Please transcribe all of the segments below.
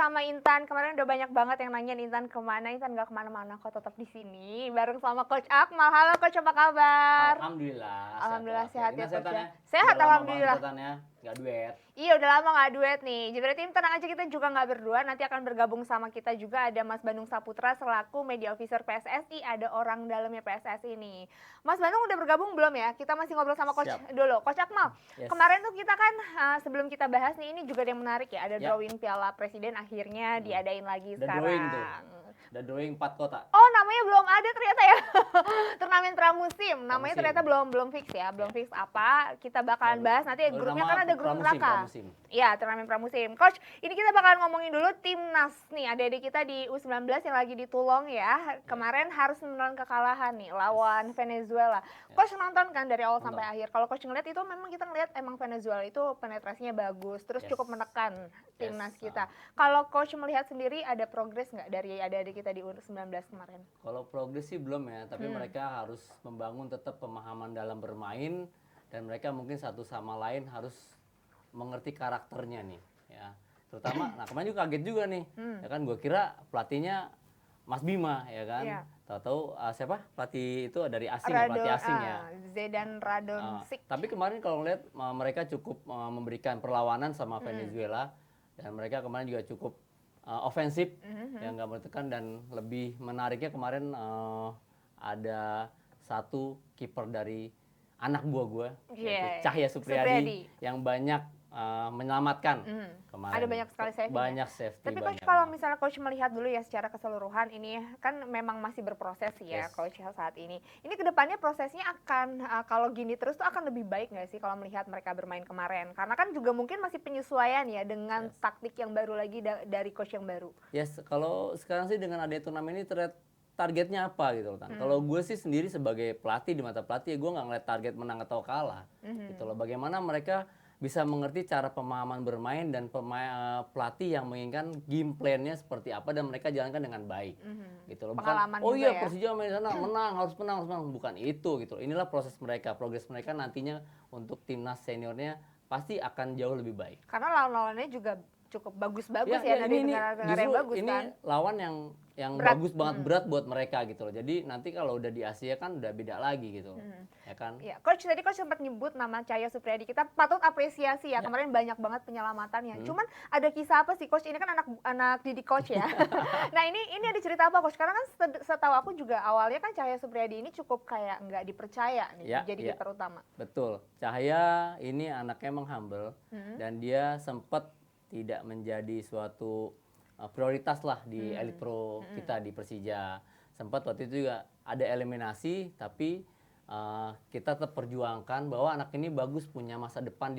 sama Intan. Kemarin udah banyak banget yang nanyain Intan kemana. Intan nggak kemana-mana kok, tetap di sini bareng sama Coach Akmal. Halo Coach, apa kabar? Alhamdulillah, sehat Alhamdulillah walafiat. sehat Ini ya Coach sehatannya ya. Sehat udah lama banget alhamdulillah. kita tanya, nggak duet. Iya udah lama nggak duet nih. Jadi berarti tenang aja, kita juga nggak berdua. Nanti akan bergabung sama kita juga ada Mas Bandung Saputra selaku Media Officer PSSI. Ada orang dalamnya PSSI nih. Mas Bandung udah bergabung belum ya? Kita masih ngobrol sama Coach Siap. dulu. Coach Akmal, Yes. kemarin tuh kita kan sebelum kita bahas nih, ini juga ada yang menarik ya. Ada Ya. drawing Piala Presiden akhirnya diadain lagi Udah sekarang. drawing tuh. Udah drawing 4 kota. Oh, namanya belum ada ternyata ya. Turnamen pramusim. Namanya Pramusim. ternyata belum fix ya. Belum fix apa. Kita bakalan bahas nanti Baru grupnya, nama kan ada grup pramusim, neraka. pramusim. Iya, turnamen pramusim. Coach, ini kita bakalan ngomongin dulu timnas nih. Adik-adik kita di U19 yang lagi ditulung ya. Kemarin harus menelan kekalahan nih lawan Venezuela. Coach nonton kan dari awal sampai akhir. Kalau Coach ngeliat itu, memang kita ngeliat emang Venezuela itu penetrasinya bagus. Terus cukup menekan timnas kita. Kalau Coach melihat sendiri, ada progres nggak dari adik-adik kita di U19 kemarin? Kalau progres sih belum ya, tapi mereka harus membangun tetap pemahaman dalam bermain, dan mereka mungkin satu sama lain harus mengerti karakternya nih ya. Terutama nah kemarin juga kaget juga nih. Ya kan, gue kira pelatihnya Mas Bima ya kan. Iya. Tahu-tahu siapa pelatih itu dari asing ya, pelatih asing ya. Zedan Radonjic. Tapi kemarin kalau lihat mereka cukup memberikan perlawanan sama Venezuela, dan mereka kemarin juga cukup ofensif, yang nggak bertekan, dan lebih menariknya kemarin ada satu kiper dari anak buah gue, yaitu Cahya Supriyadi, yang banyak menyelamatkan kemarin. Ada banyak sekali saving. Banyak safety. Tapi Coach, banyak kalau misalnya Coach melihat dulu ya secara keseluruhan, ini kan memang masih berproses ya Coach saat ini. Ini kedepannya prosesnya akan kalau gini terus tuh akan lebih baik nggak sih kalau melihat mereka bermain kemarin? Karena kan juga mungkin masih penyesuaian ya dengan taktik yang baru lagi dari Coach yang baru. Yes, kalau sekarang sih dengan adanya turnamen ini targetnya apa gitu loh, Tan. Kalau gue sih sendiri sebagai pelatih, di mata pelatih, gue nggak ngeliat target menang atau kalah gitu loh. Bagaimana mereka bisa mengerti cara pemahaman bermain, dan pelatih yang menginginkan game plan-nya seperti apa, dan mereka jalankan dengan baik gitu loh. Bukan Pengalaman oh iya juga ya. Persija main di sana menang, harus menang, bukan itu gitu loh. Inilah proses mereka, progres mereka nantinya untuk timnas seniornya pasti akan jauh lebih baik. Karena lawan-lawannya juga cukup bagus-bagus ya, dari negara-negara yang bagus ini kan. lawan yang bagus banget, berat buat mereka gitu loh. Jadi nanti kalau udah di Asia kan udah beda lagi gitu. Ya kan? Ya, Coach tadi Coach sempat nyebut nama Cahya Supriyadi. Kita patut apresiasi ya. Kemarin banyak banget penyelamatannya. Cuman ada kisah apa sih Coach? Ini kan anak didik Coach ya. Nah, ini ada cerita apa Coach? Karena kan setahu aku juga awalnya kan Cahya Supriyadi ini cukup kayak nggak dipercaya nih jadi kiper utama. Betul. Cahya ini anaknya emang humble, dan dia sempat tidak menjadi suatu prioritas lah di Elite Pro kita di Persija. Sempat waktu itu juga ada eliminasi, tapi kita tetap perjuangkan bahwa anak ini bagus, punya masa depan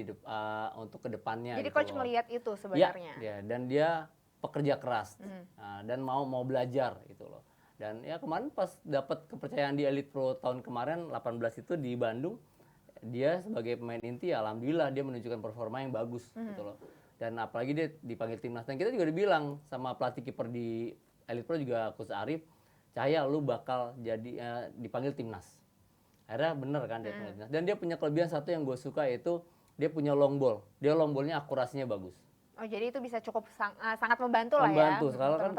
untuk kedepannya. Jadi gitu Coach loh. melihat itu sebenarnya. Ya, dan dia pekerja keras dan mau belajar gitu loh. Dan ya kemarin pas dapat kepercayaan di Elite Pro tahun kemarin 18 itu di Bandung, dia sebagai pemain inti, alhamdulillah dia menunjukkan performa yang bagus gitu loh. Dan apalagi dia dipanggil timnas, dan kita juga dibilang sama pelatih kiper di Elite Pro juga, Coach Arif, Cahya lu bakal jadi dipanggil timnas. Akhirnya bener kan dia dipanggil timnas. Dan dia punya kelebihan satu yang gue suka, yaitu dia punya long ball. Dia long ballnya akurasinya bagus. Oh, jadi itu bisa cukup sangat membantu lah ya. Membantu. Sekarang kan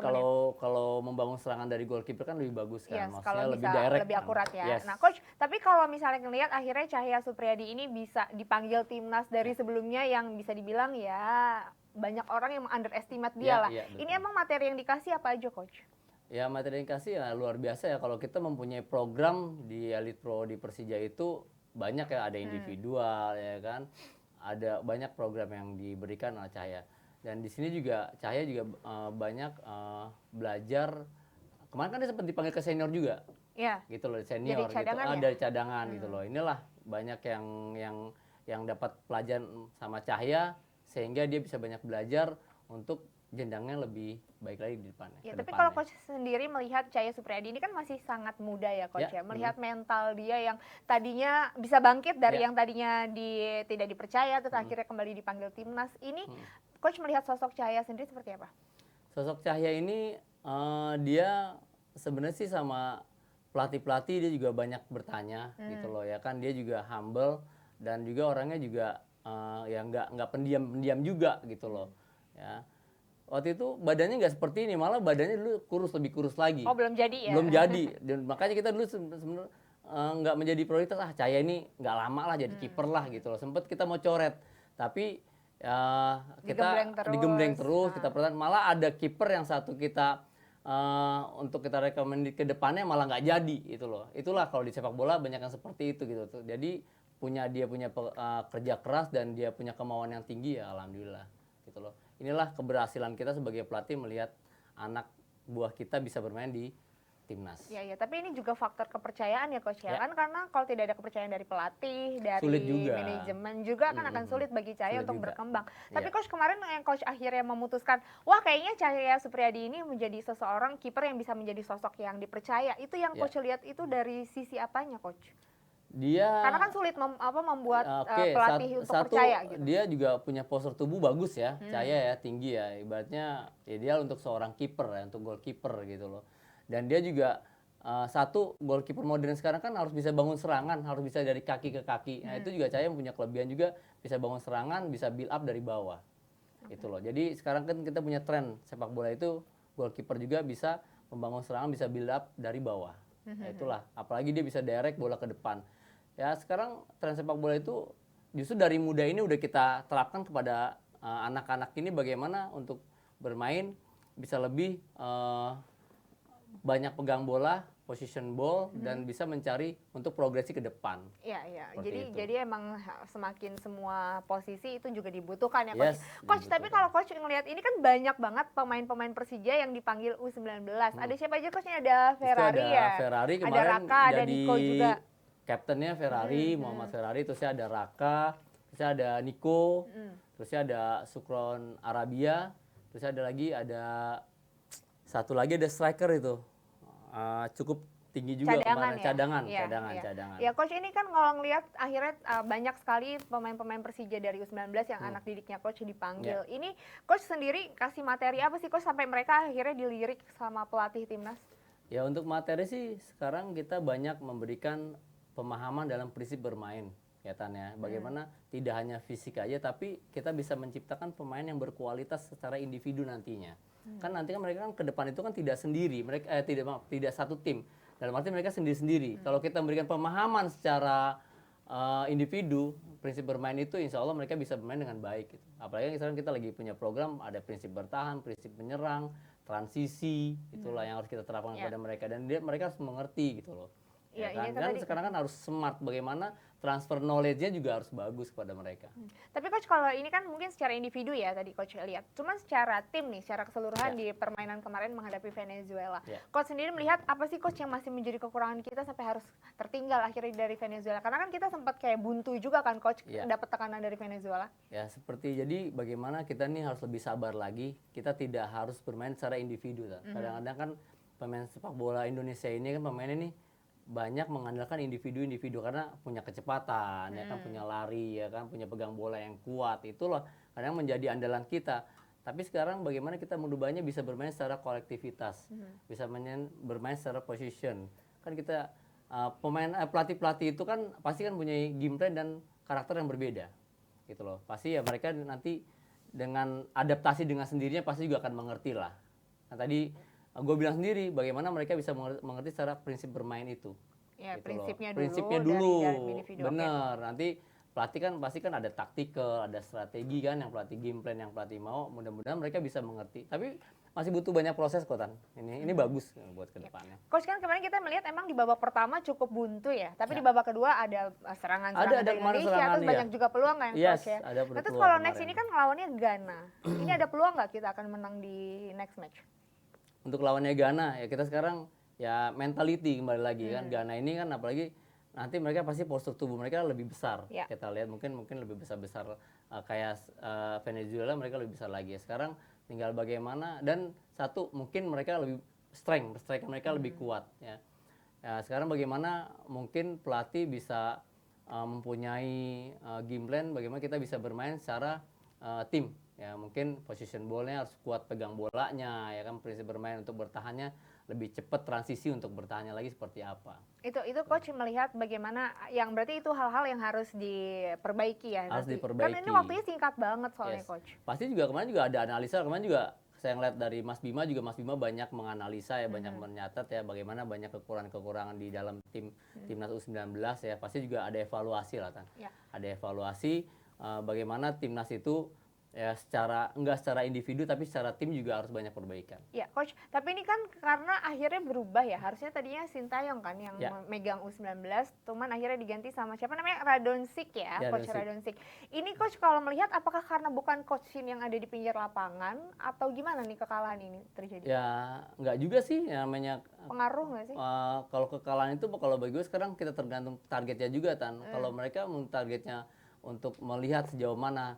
kalau membangun serangan dari goalkeeper kan lebih bagus kan. Yes, kalau lebih bisa direct, lebih akurat ya. Yes. Nah Coach, tapi kalau misalnya ngelihat akhirnya Cahya Supriyadi ini bisa dipanggil timnas dari sebelumnya, yang bisa dibilang ya banyak orang yang underestimate dia lah. Ini emang materi yang dikasih apa aja Coach? Ya materi yang dikasih ya luar biasa ya. Kalau kita mempunyai program di Elite Pro di Persija itu banyak ya, ada individual ya kan. Ada banyak program yang diberikan oleh Cahya. Dan di sini juga Cahya juga banyak belajar. Kemarin kan dia sempat dipanggil ke senior juga. Iya. Gitu loh, senior dari cadangan gitu. Dari cadangan gitu loh. Inilah banyak yang dapat pelajaran sama Cahya, sehingga dia bisa banyak belajar untuk jenjangnya lebih baik lagi di depannya. Ya, tapi kalau Coach sendiri melihat Cahya Supriyadi ini kan masih sangat muda ya Coach ya. Melihat mental dia yang tadinya bisa bangkit dari yang tadinya tidak dipercaya, terus akhirnya kembali dipanggil timnas. Ini Coach melihat sosok Cahya sendiri seperti apa? Sosok Cahya ini dia sebenarnya sih sama pelatih-pelatih dia juga banyak bertanya gitu loh ya kan. Dia juga humble, dan juga orangnya juga ya nggak pendiam juga gitu loh ya. waktu itu badannya nggak seperti ini, malah badannya dulu lebih kurus lagi. Oh, belum jadi ya? Belum jadi, dan makanya kita dulu sebenarnya nggak menjadi prioritas. Cahaya ini nggak lama lah jadi kiper lah gitu loh. Sempet kita mau coret, tapi kita digembleng terus, kita pertahan. Malah ada kiper yang satu kita untuk kita rekomendasi ke depannya malah nggak jadi gitu loh. Itulah kalau di sepak bola banyak yang seperti itu gitu tuh. Jadi dia punya kerja keras dan dia punya kemauan yang tinggi, ya alhamdulillah gitu loh. Inilah keberhasilan kita sebagai pelatih melihat anak buah kita bisa bermain di timnas. Iya, tapi ini juga faktor kepercayaan ya Coach ya. Kan karena kalau tidak ada kepercayaan dari pelatih, dari manajemen juga kan akan sulit bagi Cahaya untuk berkembang. Tapi Coach kemarin yang Coach akhirnya memutuskan, wah kayaknya Cahaya Supriyadi ini menjadi seseorang kiper yang bisa menjadi sosok yang dipercaya. Itu yang Coach lihat itu dari sisi apanya Coach? Karena kan sulit membuat pelatih untuk percaya gitu. Dia juga punya postur tubuh bagus ya, Cahaya ya, tinggi ya, ibaratnya ideal untuk seorang kiper ya, untuk goalkeeper gitu loh. Dan dia juga satu, goalkeeper modern sekarang kan harus bisa bangun serangan, harus bisa dari kaki ke kaki. Nah itu juga Cahaya punya kelebihan juga, bisa bangun serangan, bisa build up dari bawah gitu loh. Jadi sekarang kan kita punya tren sepak bola itu goalkeeper juga bisa membangun serangan, bisa build up dari bawah. Nah, itulah, apalagi dia bisa direct bola ke depan. Ya sekarang tren sepak bola itu justru dari muda ini udah kita terapkan kepada anak-anak ini bagaimana untuk bermain bisa lebih banyak pegang bola, position ball, dan bisa mencari untuk progresi ke depan. Iya. Jadi emang semakin semua posisi itu juga dibutuhkan ya Coach. Coach, tapi kalau Coach ngelihat ini kan banyak banget pemain-pemain Persija yang dipanggil U19. Ada siapa aja Coach? Ada Ferrari ya? Ferrari kemarin ada Raka, ada Niko juga. Kaptennya Ferrari, Muhammad Ferrari, terusnya ada Raka, terusnya ada Niko, terusnya ada Sukron Arabia, terusnya ada satu lagi ada striker itu. Cukup tinggi juga cadangan. Ya Coach, ini kan kalau ngelihat akhirnya banyak sekali pemain-pemain Persija dari U19 yang anak didiknya Coach dipanggil. Ini Coach sendiri kasih materi apa sih Coach sampai mereka akhirnya dilirik sama pelatih timnas? Ya untuk materi sih sekarang kita banyak memberikan pemahaman dalam prinsip bermain kelihatannya. Bagaimana tidak hanya fisik aja tapi kita bisa menciptakan pemain yang berkualitas secara individu nantinya. Kan nanti kan mereka kan ke depan itu kan tidak sendiri, mereka tidak satu tim. Dalam arti mereka sendiri-sendiri. Kalau kita memberikan pemahaman secara individu, prinsip bermain itu insya Allah mereka bisa bermain dengan baik gitu. Apalagi sekarang kita lagi punya program ada prinsip bertahan, prinsip menyerang, transisi, itulah yang harus kita terapkan kepada mereka dan mereka harus mengerti gitu loh. Ya kan? Dan sekarang kan harus smart, bagaimana transfer knowledge-nya juga harus bagus kepada mereka. Tapi Coach kalau ini kan mungkin secara individu ya tadi Coach lihat. Cuman secara tim nih, secara keseluruhan di permainan kemarin menghadapi Venezuela. Coach sendiri melihat apa sih Coach yang masih menjadi kekurangan kita sampai harus tertinggal akhirnya dari Venezuela? Karena kan kita sempat kayak buntu juga kan Coach dapat tekanan dari Venezuela. Ya seperti jadi bagaimana kita nih harus lebih sabar lagi. Kita tidak harus bermain secara individu. Kadang-kadang kan pemain sepak bola Indonesia ini kan pemainnya nih banyak mengandalkan individu-individu karena punya kecepatan, ya kan punya lari, ya kan punya pegang bola yang kuat. Itulah kadang menjadi andalan kita. Tapi sekarang bagaimana kita merubahnya bisa bermain secara kolektivitas, bisa bermain secara position. Kan kita pelatih-pelatih itu kan pasti kan punya game plan dan karakter yang berbeda, gitu loh. Pasti ya mereka nanti dengan adaptasi dengan sendirinya pasti juga akan mengerti lah. Nah tadi gue bilang sendiri bagaimana mereka bisa mengerti secara prinsip bermain itu. Ya, gitu prinsipnya dulu. Bener. Nanti pelatih kan pasti kan ada taktikal, ada strategi kan yang pelatih game plan yang pelatih mau. Mudah-mudahan mereka bisa mengerti. Tapi masih butuh banyak proses kok Tan. Ini bagus buat kedepannya. Coach kan kemarin kita melihat emang di babak pertama cukup buntu ya. Tapi di babak kedua ada serangan dari Indonesia. Terus banyak juga peluang kan Coach ya. Nah, terus kalau next ini kan lawannya Ghana. Ini ada peluang nggak kita akan menang di next match? Untuk lawannya Ghana ya kita sekarang ya mentality kembali lagi kan. Ghana ini kan apalagi nanti mereka pasti postur tubuh mereka lebih besar. Kita lihat mungkin lebih besar kayak Venezuela mereka lebih besar lagi. Sekarang tinggal bagaimana dan satu mungkin mereka lebih strength mereka lebih kuat ya. Sekarang bagaimana mungkin pelatih bisa mempunyai game plan bagaimana kita bisa bermain secara tim. Ya mungkin position ball-nya harus kuat pegang bolanya ya kan, prinsip bermain untuk bertahannya lebih cepat, transisi untuk bertahannya lagi seperti apa. Itu Coach melihat bagaimana yang berarti itu hal-hal yang harus diperbaiki ya. Harus nanti. Diperbaiki. Kan ini waktunya singkat banget soalnya Coach. Pasti juga kemarin juga ada analisa, kemarin juga saya ngeliat dari Mas Bima juga, Mas Bima banyak menganalisa ya, banyak menyatat ya bagaimana banyak kekurangan-kekurangan di dalam timnas U19 ya. Pasti juga ada evaluasi lah kan. Ya. Ada evaluasi bagaimana timnas itu ya enggak secara individu tapi secara tim juga harus banyak perbaikan. Ya, Coach. Tapi ini kan karena akhirnya berubah ya. Harusnya tadinya Sintayong kan yang Ya. megang U19, cuman akhirnya diganti sama siapa namanya? Radonjic ya, Ya, Coach Radonjic. Ini Coach kalau melihat apakah karena bukan Coach Shin yang ada di pinggir lapangan atau gimana nih kekalahan ini terjadi? Ya enggak juga sih namanya Pengaruh nggak sih? kalau kekalahan itu kalau bagi gue sekarang kita tergantung targetnya juga Tan. Kalau mereka targetnya untuk melihat sejauh mana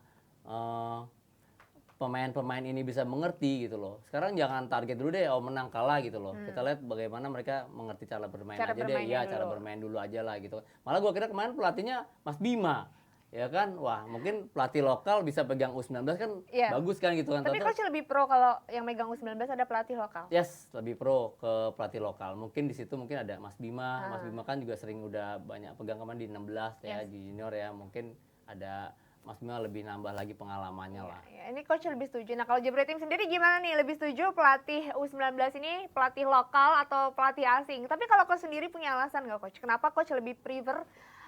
pemain-pemain ini bisa mengerti gitu loh. Sekarang jangan target dulu deh, menang kalah gitu loh. Kita lihat bagaimana mereka mengerti cara bermain aja deh. Ya, cara bermain dulu aja lah gitu. Malah gua kira kemarin pelatihnya Mas Bima. Ya kan? Wah, mungkin pelatih lokal bisa pegang U19 kan bagus kan gitu kan. Tapi Coach lebih pro kalau yang megang U19 ada pelatih lokal. Yes, lebih pro ke pelatih lokal. Mungkin di situ mungkin ada Mas Bima. Mas Bima kan juga sering udah banyak pegang kemarin di 16 ya, di junior ya. Mungkin ada Mas Bima lebih nambah lagi pengalamannya lah. Ya, ini Coach lebih setuju. Nah kalau Jebre Tim sendiri gimana nih? Lebih setuju pelatih U19 ini pelatih lokal atau pelatih asing? Tapi kalau Coach sendiri punya alasan nggak Coach? Kenapa Coach lebih prefer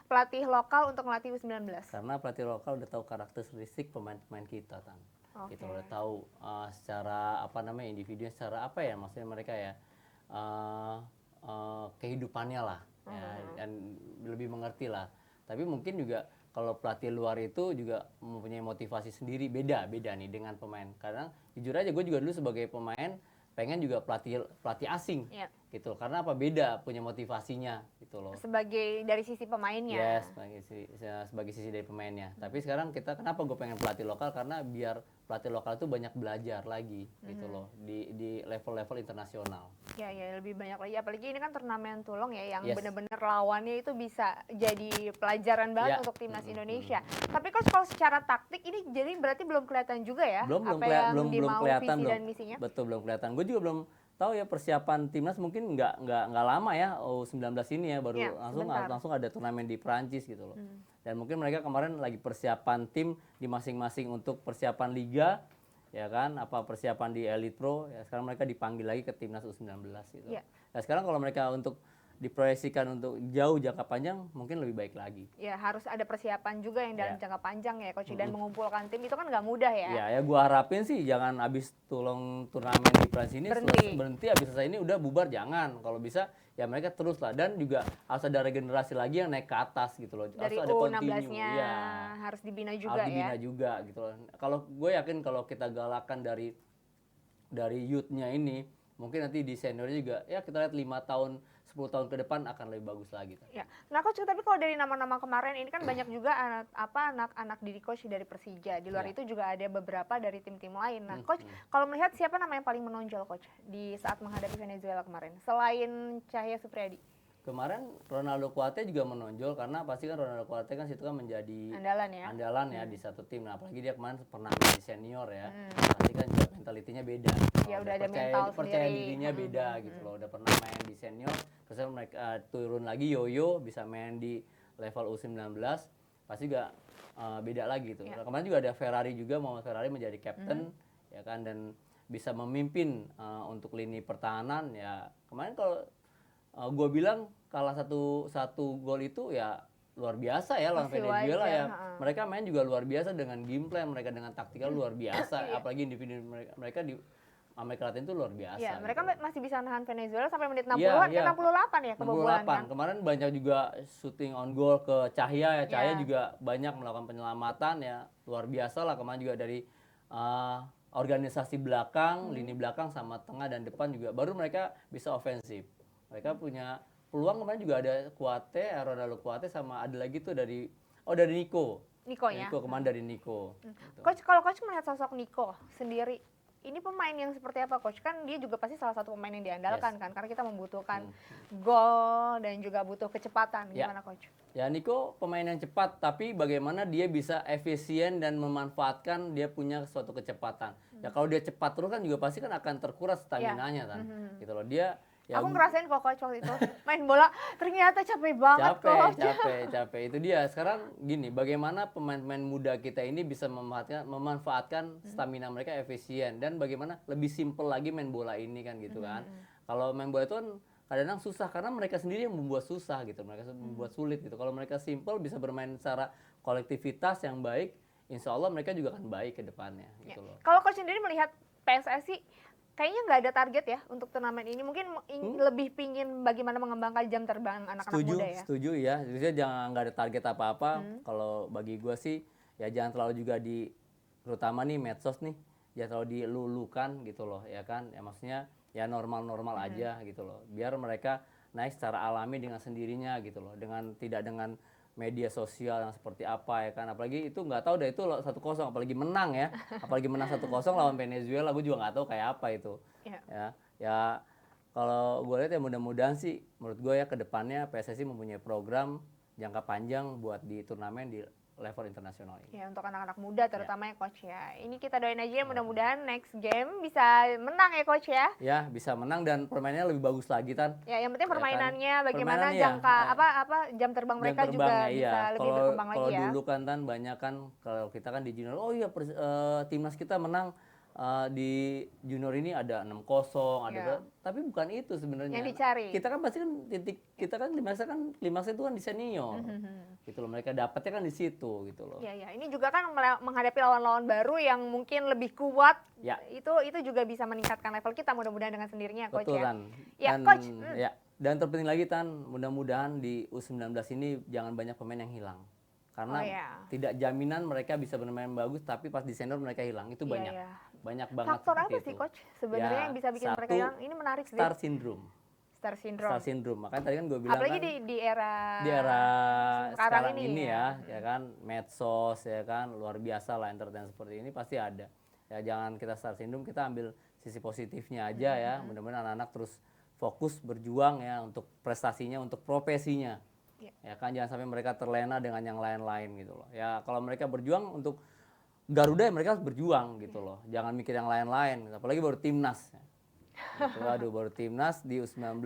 pelatih lokal untuk melatih U19? Karena pelatih lokal udah tahu karakteristik pemain-pemain kita Tan. Gitu udah tahu secara apa namanya individunya secara apa ya maksudnya mereka ya kehidupannya lah ya, dan lebih mengerti lah. Tapi mungkin juga kalau pelatih luar itu juga mempunyai motivasi sendiri beda nih dengan pemain. Karena jujur aja gue juga dulu sebagai pemain pengen juga pelatih asing gitu. Karena apa beda punya motivasinya gitu loh. Sebagai dari sisi pemainnya. Yes, sebagai sisi dari pemainnya. Tapi sekarang kenapa gue pengen pelatih lokal karena biar pelatih lokal itu banyak belajar lagi gitu loh di level-level internasional. Ya lebih banyak lagi. Apalagi ini kan turnamen tulung ya yang benar-benar lawannya itu bisa jadi pelajaran banget untuk timnas Indonesia. Tapi Coach kalau secara taktik ini jadi berarti belum kelihatan juga ya belum kelihatan visi dan misinya. Betul belum kelihatan. Gue juga belum tahu ya persiapan timnas mungkin nggak lama ya U19 ini ya baru langsung ada turnamen di Prancis gitu loh. Dan mungkin mereka kemarin lagi persiapan tim di masing-masing untuk persiapan liga ya kan apa persiapan di Elite Pro ya sekarang mereka dipanggil lagi ke timnas U19 gitu. Nah sekarang kalau mereka untuk diproyeksikan untuk jauh jangka panjang mungkin lebih baik lagi. Ya harus ada persiapan juga yang dalam jangka panjang ya Coach dan mengumpulkan tim itu kan nggak mudah ya. Ya gua harapin sih jangan habis turnamen di Prancis ini berhenti habis selesai ini udah bubar jangan. Kalau bisa ya mereka terus lah dan juga harus ada regenerasi lagi yang naik ke atas gitu loh. Dari harus ada U16-nya harus dibina juga juga gitu loh. Kalau gue yakin kalau kita galakan dari youth-nya ini mungkin nanti di seniornya juga ya kita lihat 5 tahun 10 tahun ke depan akan lebih bagus lagi. Ya. Nah Coach, tapi kalau dari nama-nama kemarin ini kan banyak juga anak-anak didik Coach dari Persija. Di luar itu juga ada beberapa dari tim-tim lain. Nah Coach, kalau melihat siapa nama yang paling menonjol Coach di saat menghadapi Venezuela kemarin selain Cahya Supriyadi? Kemarin Ronaldo Kuate juga menonjol karena pasti kan Ronaldo Kuate kan situ kan menjadi andalan ya di satu tim. Nah, apalagi dia kemarin pernah menjadi senior ya. Pasti kan juga mentalitinya beda. Ya udah ada mental percaya dirinya beda gitu loh. Udah pernah main di senior, terus mereka turun lagi Yoyo bisa main di level U19, pasti juga beda lagi gitu. Nah, kemarin juga ada Ferrari juga, Muhammad Ferrari menjadi captain ya kan dan bisa memimpin untuk lini pertahanan ya. Kemarin kalau gue bilang kalah satu gol itu ya luar biasa ya lawan Venezuela ya. Mereka main juga luar biasa dengan game plan mereka dengan taktikal luar biasa. Apalagi individu mereka di Amerika Latin itu luar biasa. Iya, mereka masih bisa nahan Venezuela sampai menit 60-an, 68 ya kebobolan kan. Kemarin banyak juga shooting on goal ke Cahya ya. Cahya juga banyak melakukan penyelamatan ya. Luar biasa lah kemarin juga dari organisasi belakang, lini belakang sama tengah dan depan juga baru mereka bisa ofensif. Mereka punya peluang kemarin juga ada Kuate, Ronaldo Kuate sama ada lagi tuh dari Nico. Ya. Nico kemarin dari Nico. Gitu. Coach, kalau Coach melihat sosok Nico sendiri, ini pemain yang seperti apa Coach? Kan dia juga pasti salah satu pemain yang diandalkan kan, karena kita membutuhkan gol dan juga butuh kecepatan. Gimana Coach? Ya Nico pemain yang cepat, tapi bagaimana dia bisa efisien dan memanfaatkan dia punya suatu kecepatan. Ya kalau dia cepat terus kan juga pasti kan akan terkuras stamina-nya kan. Gitu loh. Dia Ya, Aku ngerasain kok coach waktu itu main bola ternyata capek banget coach. capek itu dia. Sekarang gini, bagaimana pemain-pemain muda kita ini bisa memanfaatkan stamina mereka efisien, dan bagaimana lebih simpel lagi main bola ini kan gitu kan. Kalau main bola itu kan kadang-kadang susah karena mereka sendiri yang membuat susah gitu, mereka membuat sulit gitu. Kalau mereka simpel bisa bermain secara kolektivitas yang baik, insya Allah mereka juga akan baik ke depannya Ya. gitu loh. Kalau coach sendiri melihat PSSI kayaknya nggak ada target ya untuk turnamen ini. Mungkin lebih pingin bagaimana mengembangkan jam terbang anak-anak muda ya. Setuju ya. Jadi jangan, nggak ada target apa-apa. Kalau bagi gue sih ya jangan terlalu juga terutama nih medsos nih, jangan terlalu dilulukan gitu loh ya kan. Ya maksudnya ya normal-normal aja gitu loh. Biar mereka naik secara alami dengan sendirinya gitu loh. Tidak dengan media sosial yang seperti apa ya kan. Apalagi itu nggak tahu deh itu 1-0 apalagi menang ya. Apalagi menang 1-0 lawan Venezuela, gue juga nggak tahu kayak apa itu. Ya. Ya kalau gue lihat ya mudah-mudahan sih menurut gue ya ke depannya PSSI mempunyai program jangka panjang buat di turnamen di level internasional ini. Ya untuk anak-anak muda terutama ya coach ya. Ini kita doain aja ya mudah-mudahan next game bisa menang ya coach ya. Ya bisa menang dan permainannya lebih bagus lagi Tan. Ya yang penting Ya kan? permainannya bagaimana Permainannya jangka ya, apa jam terbang mereka juga bisa lebih berkembang lagi kalau ya. dulu kan Tan banyak kan kalau kita kan di junior, oh iya timnas kita menang di junior ini ada 6-0 ada tapi bukan itu sebenarnya. Yang dicari. Kita kan pasti kan kita kan klimaksnya itu kan di senior. Gitu loh, mereka dapatnya kan di situ gitu loh. Ya, ini juga kan menghadapi lawan-lawan baru yang mungkin lebih kuat. Ya. Itu juga bisa meningkatkan level kita mudah-mudahan dengan sendirinya coach. Betul Ya. Tan. Ya Dan, coach. Dan terpenting lagi Tan, mudah-mudahan di U19 ini jangan banyak pemain yang hilang. Karena tidak jaminan mereka bisa bermain bagus tapi pas di senior mereka hilang. Itu banyak. Banyak banget. Faktor apa sih coach sebenarnya yang bisa bikin mereka hilang? Ini menarik sih. Star syndrome. Star syndrome. Makanya tadi kan gue bilang apalagi kan di era sekarang ini ya kan medsos ya kan luar biasa lah, entertain seperti ini pasti ada. Ya jangan kita star syndrome, kita ambil sisi positifnya aja ya. Mudah-mudahan anak-anak terus fokus berjuang ya untuk prestasinya, untuk profesinya. Ya kan jangan sampai mereka terlena dengan yang lain-lain gitu loh. Ya kalau mereka berjuang untuk Garuda ya mereka harus berjuang gitu loh. Jangan mikir yang lain-lain. Apalagi baru timnas. Gitu, baru timnas di U19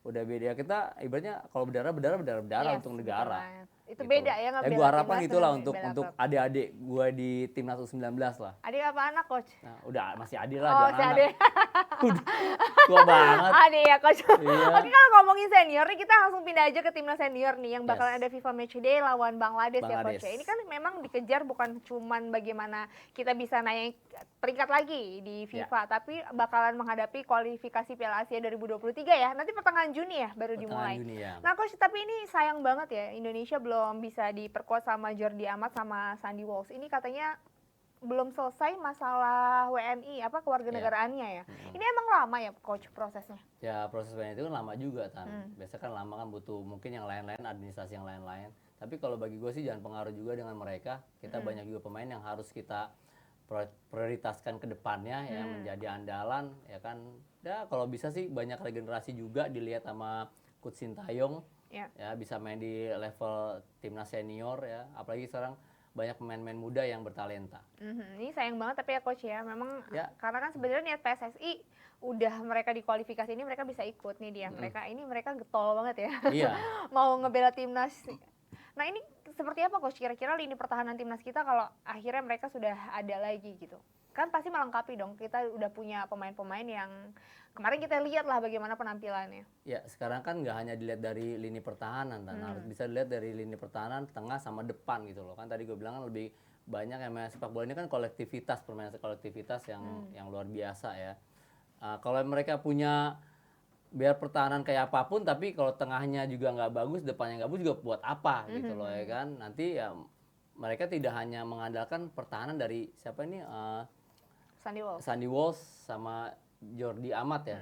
udah beda. Kita ibaratnya kalau berdarah untuk negara. Itu gitu. beda ya ngebela. Gue harapkan itulah untuk adik-adik gue di timnas U19 lah. Adik apa anak coach? Nah, udah masih adik lah, jangan anak. Adik. Udah tua banget. Adik ya coach. Iya. Oke, kalau ngomongin senior nih kita langsung pindah aja ke timnas senior nih yang bakalan ada FIFA Matchday lawan Bangladesh ya coach. Ini kan memang dikejar bukan cuman bagaimana kita bisa naik peringkat lagi di FIFA, tapi bakalan menghadapi kualifikasi Piala Asia 2023 ya. Nanti pertengahan Juni ya baru dimulai. Juni, ya. Nah coach, tapi ini sayang banget ya Indonesia belum bisa diperkuat sama Jordi Amat sama Sandy Walsh. Ini katanya belum selesai masalah WNI kewarganegaraannya ya. Ini emang lama ya coach prosesnya? Ya proses WNI itu kan lama juga Tan. Biasanya kan lama kan butuh mungkin yang lain-lain, administrasi yang lain-lain. Tapi kalau bagi gue sih jangan pengaruh juga dengan mereka. Kita banyak juga pemain yang harus kita prioritaskan ke depannya ya, menjadi andalan ya kan. Ya kalau bisa sih banyak regenerasi juga dilihat sama Coach Sintayong. Ya bisa main di level timnas senior ya. Apalagi sekarang banyak pemain-pemain muda yang bertalenta. Ini sayang banget tapi ya coach ya, memang karena kan sebenarnya niat PSSI udah mereka di kualifikasi ini mereka bisa ikut nih dia. Mereka getol banget ya. Iya. Mau ngebela timnas. Nah ini seperti apa coach kira-kira lini pertahanan timnas kita kalau akhirnya mereka sudah ada lagi gitu? Kan pasti melengkapi dong, kita udah punya pemain-pemain yang kemarin kita lihat lah bagaimana penampilannya. Ya sekarang kan nggak hanya dilihat dari lini pertahanan, harus bisa dilihat dari lini pertahanan, tengah sama depan gitu loh. Kan tadi gue bilang kan lebih banyak yang main sepak bola ini kan kolektivitas, permainan kolektivitas yang luar biasa ya. Kalau mereka punya biar pertahanan kayak apapun, tapi kalau tengahnya juga nggak bagus, depannya nggak bagus juga buat apa gitu loh ya kan. Nanti ya mereka tidak hanya mengandalkan pertahanan dari siapa ini Sandy Walsh sama Jordi Amat ya.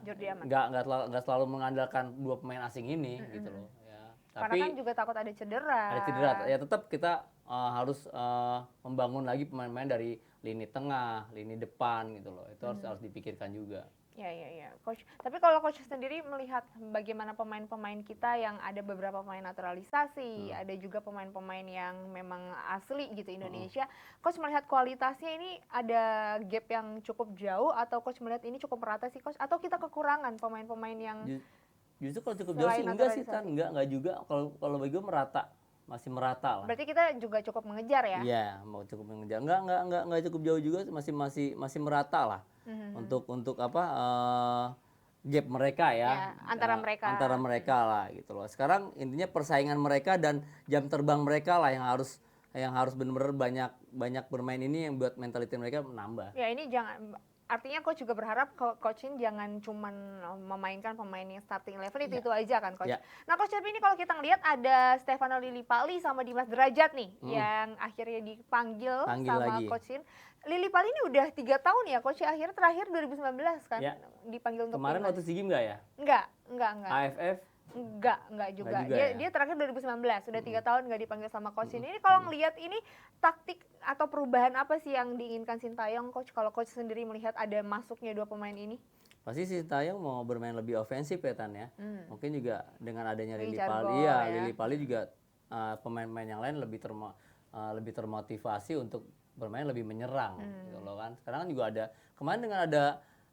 Jordi Amat. Nggak selalu mengandalkan dua pemain asing ini gitu loh. Ya. Karena kan Tapi juga takut ada cedera. ada cedera, ya tetap kita harus membangun lagi pemain-pemain dari lini tengah, lini depan gitu loh. Itu harus dipikirkan juga. Ya, coach. Tapi kalau coach sendiri melihat bagaimana pemain-pemain kita yang ada beberapa pemain naturalisasi, ada juga pemain-pemain yang memang asli gitu Indonesia. Coach melihat kualitasnya ini ada gap yang cukup jauh atau coach melihat ini cukup merata sih coach? Atau kita kekurangan pemain-pemain yang Justru kalau cukup jauh sih selain enggak sih naturalisasi? kan, enggak juga. Kalau bagi gue merata, masih merata lah. Berarti kita juga cukup mengejar ya? Iya, mau cukup mengejar. Enggak cukup jauh juga, masih merata lah. Untuk apa gap mereka Ya, ya, antara mereka. lah gitu loh. Sekarang intinya persaingan mereka dan jam terbang mereka lah yang harus benar-benar banyak bermain ini yang buat mentality mereka menambah. Ya ini jangan, artinya coach juga berharap coach ini jangan cuman memainkan pemain yang starting level itu aja kan coach. Ya. Nah coach, tapi ini kalau kita ngelihat ada Stefano Lillipali sama Dimas Derajat nih yang akhirnya dipanggil sama lagi. coach In. Lillipali ini udah 3 tahun ya coach, akhirnya terakhir 2019 kan Ya. dipanggil untuk Kemarin timnas. waktu SEA Games enggak ya? Enggak. AFF? Enggak juga. Juga Dia ya? dia terakhir 2019, udah 3 tahun nggak dipanggil sama coach ini. Ini kalau ngelihat ini taktik atau perubahan apa sih yang diinginkan Sintayong coach? Kalau coach sendiri melihat ada masuknya 2 pemain ini? Pasti Sintayong mau bermain lebih ofensif ya Tan ya. Mungkin juga dengan adanya Lebih Lillipali jargol ya. Lillipali juga pemain-pemain yang lain lebih termotivasi untuk bermain lebih menyerang gitu loh kan. Sekarang kan juga ada kemarin dengan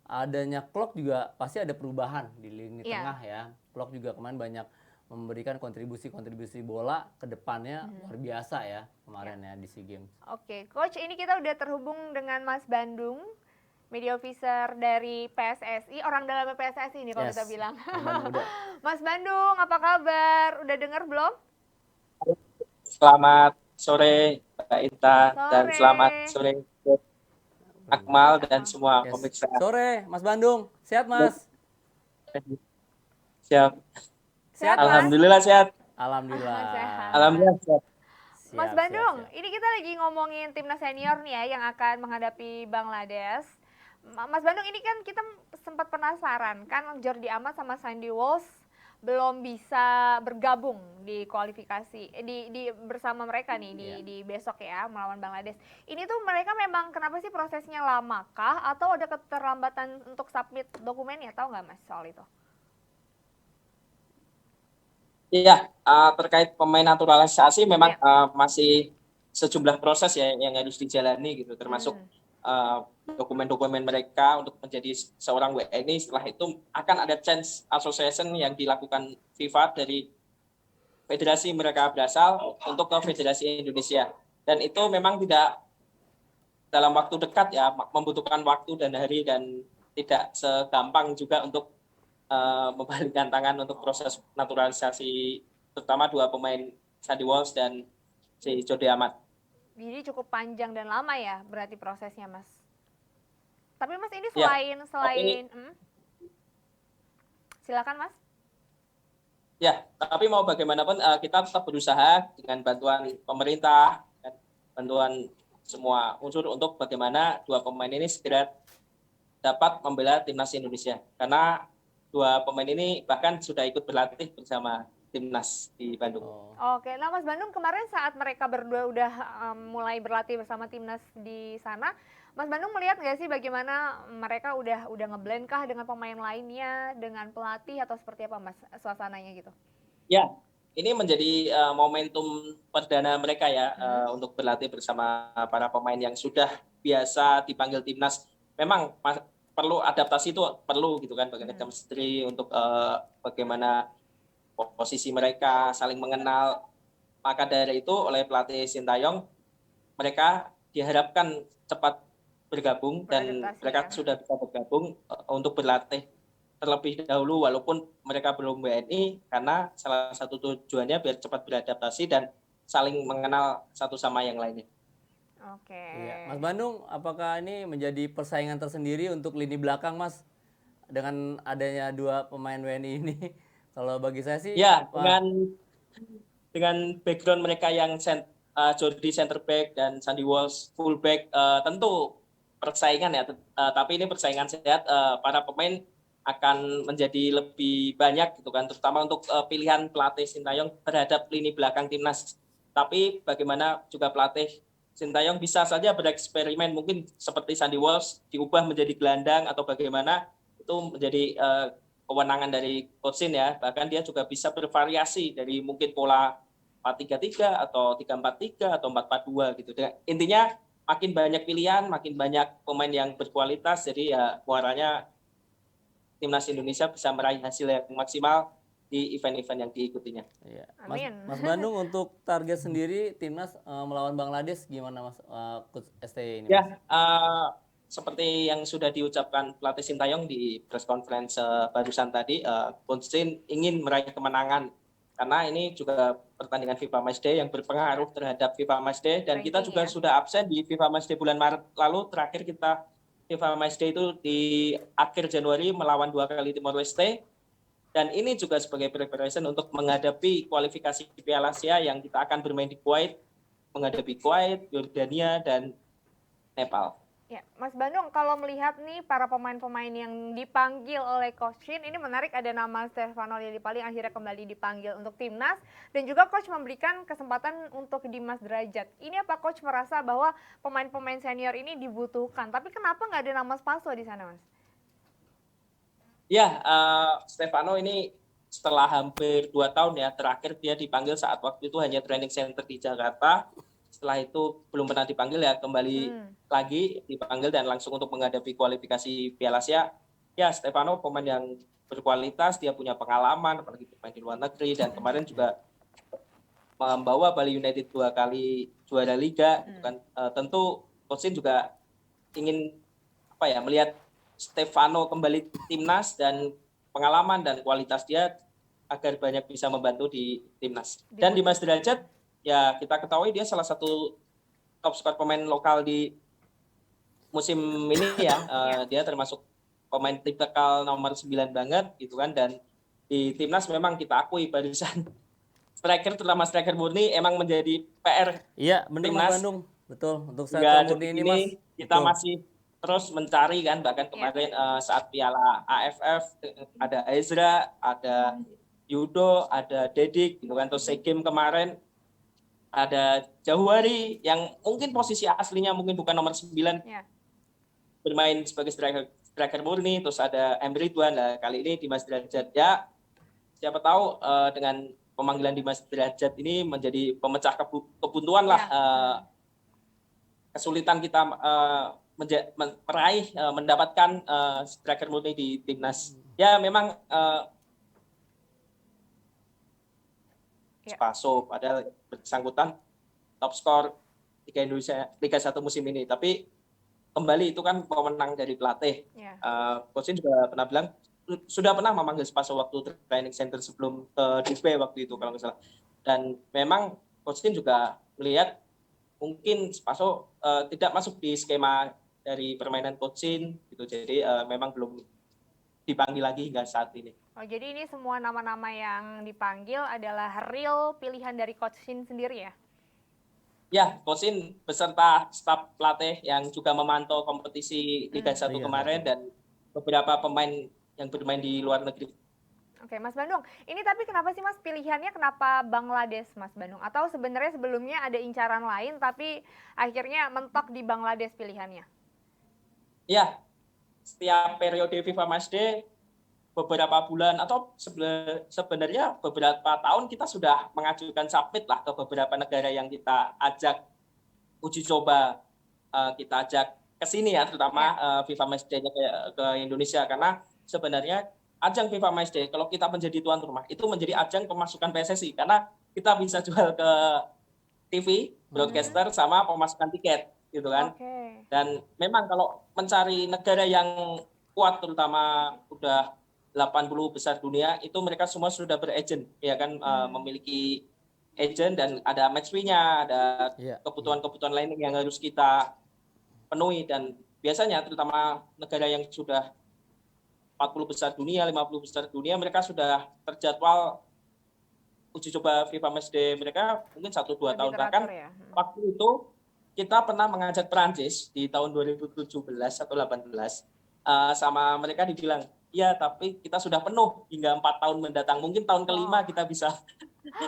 adanya Klok juga pasti ada perubahan di lini tengah ya. Klok juga kemarin banyak memberikan kontribusi bola ke depannya luar biasa ya kemarin ya di SEA Games. Oke, coach, ini kita udah terhubung dengan Mas Bandung, media officer dari PSSI, orang dalamnya PSSI ini kalau kita bilang. Mas Bandung, apa kabar? Udah dengar belum? Selamat sore Mbak Intan dan selamat sore Akmal dan semua pemirsa. Sore Mas Bandung, sehat Mas? Siap. Sehat, Alhamdulillah sehat. Alhamdulillah. Sehat. Alhamdulillah sehat. Mas Bandung, ini kita lagi ngomongin timnas senior nih ya yang akan menghadapi Bangladesh. Mas Bandung, ini kan kita sempat penasaran kan Jordi Amat sama Sandy Walsh belum bisa bergabung di kualifikasi di bersama mereka nih di besok ya melawan Bangladesh. Ini tuh mereka memang kenapa sih prosesnya lamakah atau ada keterlambatan untuk submit dokumennya, tahu nggak Mas soal itu? Iya, terkait pemain naturalisasi memang masih sejumlah proses ya yang harus dijalani gitu, termasuk dokumen-dokumen mereka untuk menjadi seorang WNI. Setelah itu akan ada change association yang dilakukan FIFA dari federasi mereka berasal untuk ke Federasi Indonesia. Dan itu memang tidak dalam waktu dekat ya, membutuhkan waktu dan hari dan tidak segampang juga untuk membalikkan tangan untuk proses naturalisasi terutama 2 pemain Sandy Walsh dan si Jordi Amat. Jadi cukup panjang dan lama ya berarti prosesnya Mas. Tapi Mas ini selain silakan Mas. Ya, tapi mau bagaimanapun kita tetap berusaha dengan bantuan pemerintah dan bantuan semua unsur untuk bagaimana 2 pemain ini segera dapat membela timnas Indonesia. Karena 2 pemain ini bahkan sudah ikut berlatih bersama timnas di Bandung. Oke, nah Mas Bandung kemarin saat mereka berdua udah mulai berlatih bersama timnas di sana, Mas Bandung melihat nggak sih bagaimana mereka udah ngeblend kah dengan pemain lainnya, dengan pelatih atau seperti apa Mas suasananya gitu? Ya, ini menjadi momentum perdana mereka ya untuk berlatih bersama para pemain yang sudah biasa dipanggil timnas. Memang perlu adaptasi itu perlu gitu kan, bagaimana chemistry untuk bagaimana posisi mereka saling mengenal. Maka dari itu oleh pelatih Sintayong mereka diharapkan cepat bergabung dan mereka sudah bisa bergabung untuk berlatih terlebih dahulu walaupun mereka belum WNI karena salah satu tujuannya biar cepat beradaptasi dan saling mengenal satu sama yang lainnya. Oke. Iya. Mas Bandung, apakah ini menjadi persaingan tersendiri untuk lini belakang, Mas? Dengan adanya 2 pemain WNI ini, kalau bagi saya sih. Ya, dengan background mereka yang Jordi center back dan Sandy Walsh full back, tentu persaingan ya. Tapi ini persaingan sehat. Para pemain akan menjadi lebih banyak gitu kan, terutama untuk pilihan pelatih Sintayong terhadap lini belakang timnas. Tapi bagaimana juga pelatih Sintayong bisa saja bereksperimen, mungkin seperti Sandy Walsh diubah menjadi gelandang atau bagaimana, itu menjadi kewenangan dari coach Shin ya. Bahkan dia juga bisa bervariasi dari mungkin pola 4-3-3 atau 3-4-3 atau 4-4-2 gitu. Intinya makin banyak pilihan, makin banyak pemain yang berkualitas, jadi ya muaranya timnas Indonesia bisa meraih hasil yang maksimal di event-event yang diikutinya. Iya. Amin. Mas Bandung untuk target sendiri timnas melawan Bangladesh gimana Mas Coach STY ini Mas? Ya, seperti yang sudah diucapkan pelatih Sintayong di press conference barusan tadi, Coach Shin ingin meraih kemenangan karena ini juga pertandingan FIFA Matchday yang berpengaruh terhadap FIFA Matchday, dan kita Ranking juga ya. sudah absen di FIFA Matchday bulan Maret lalu. Terakhir kita FIFA Matchday itu di akhir Januari melawan 2 kali Timor Leste, dan ini juga sebagai preparation untuk menghadapi kualifikasi Piala Asia yang kita akan bermain di Kuwait, menghadapi Kuwait, Yordania, dan Nepal. Ya, Mas Bandung, kalau melihat nih para pemain-pemain yang dipanggil oleh Coach Shin, ini menarik, ada nama Stefano Lillipali yang akhirnya kembali dipanggil untuk timnas, dan juga Coach memberikan kesempatan untuk Dimas Derajat. Ini apa Coach merasa bahwa pemain-pemain senior ini dibutuhkan, tapi kenapa nggak ada nama Spaso di sana, Mas? Ya, Stefano ini setelah hampir 2 tahun ya, terakhir dia dipanggil saat waktu itu hanya training center di Jakarta. Setelah itu belum pernah dipanggil ya, kembali lagi dipanggil dan langsung untuk menghadapi kualifikasi Piala Asia. Ya, Stefano pemain yang berkualitas, dia punya pengalaman, apalagi bermain di luar negeri, dan kemarin juga membawa Bali United 2 kali juara Liga. Gitu kan. Tentu Coach Shin juga ingin melihat Stefano kembali timnas dan pengalaman dan kualitas dia agar banyak bisa membantu di timnas. Dan Dimas Derajat, ya kita ketahui dia salah satu top skor pemain lokal di musim ini ya. Dia termasuk pemain tipikal nomor 9 banget gitu kan, dan di timnas memang kita akui barisan striker, terutama striker murni emang menjadi PR Iya, bener Mas timnas. Bandung. Betul, untuk Hingga striker murni detik ini Mas. kita Betul. masih terus mencari kan, bahkan kemarin saat Piala AFF ada Ezra, ada Yudo, ada Dedik gitu kan, terus SEA Games kemarin ada Jauhari yang mungkin posisi aslinya mungkin bukan nomor 9, bermain sebagai striker murni, terus ada Emre Ridwan. Nah, kali ini Dimas Derajat, ya siapa tahu dengan pemanggilan Dimas Derajat ini menjadi pemecah kebuntuan lah, kesulitan kita meraih mendapatkan striker murni di timnas. Ya memang Spaso padahal bersangkutan top skor Liga Indonesia Liga 1 musim ini, tapi kembali itu kan pemenang dari pelatih. Coach Shin juga pernah bilang sudah pernah memanggil Spaso waktu training center sebelum ke Dubai waktu itu kalau nggak salah, dan memang Coach Shin juga melihat mungkin Spaso tidak masuk di skema dari permainan Coach Shin gitu, jadi memang belum dipanggil lagi hingga saat ini. Oh, jadi ini semua nama-nama yang dipanggil adalah real pilihan dari Coach Shin sendiri ya? Ya, Coach Shin beserta staf pelatih yang juga memantau kompetisi Liga 1 kemarin dan beberapa pemain yang bermain di luar negeri. Oke, Mas Bandung, ini tapi kenapa sih Mas pilihannya kenapa Bangladesh, Mas Bandung? Atau sebenarnya sebelumnya ada incaran lain tapi akhirnya mentok di Bangladesh pilihannya? Ya, setiap periode FIFA Matchday beberapa bulan atau sebenarnya beberapa tahun kita sudah mengajukan submit lah ke beberapa negara yang kita ajak uji coba, kita ajak ke sini ya, terutama FIFA Matchday-nya ke Indonesia, karena sebenarnya ajang FIFA Matchday kalau kita menjadi tuan rumah itu menjadi ajang pemasukan PSSI, karena kita bisa jual ke TV, broadcaster, sama pemasukan tiket gitu kan. Dan memang kalau mencari negara yang kuat, terutama udah 80 besar dunia, itu mereka semua sudah beragent ya kan, memiliki agent dan ada match fee-nya, ada kebutuhan-kebutuhan lain yang harus kita penuhi, dan biasanya terutama negara yang sudah 40 besar dunia, 50 besar dunia, mereka sudah terjadwal uji coba FIFA Matchday mereka mungkin 1-2 tahun. Bahkan waktu itu kita pernah mengajak Prancis di tahun 2017 atau 2018, sama mereka dibilang, iya tapi kita sudah penuh hingga 4 tahun mendatang. Mungkin tahun kelima kita bisa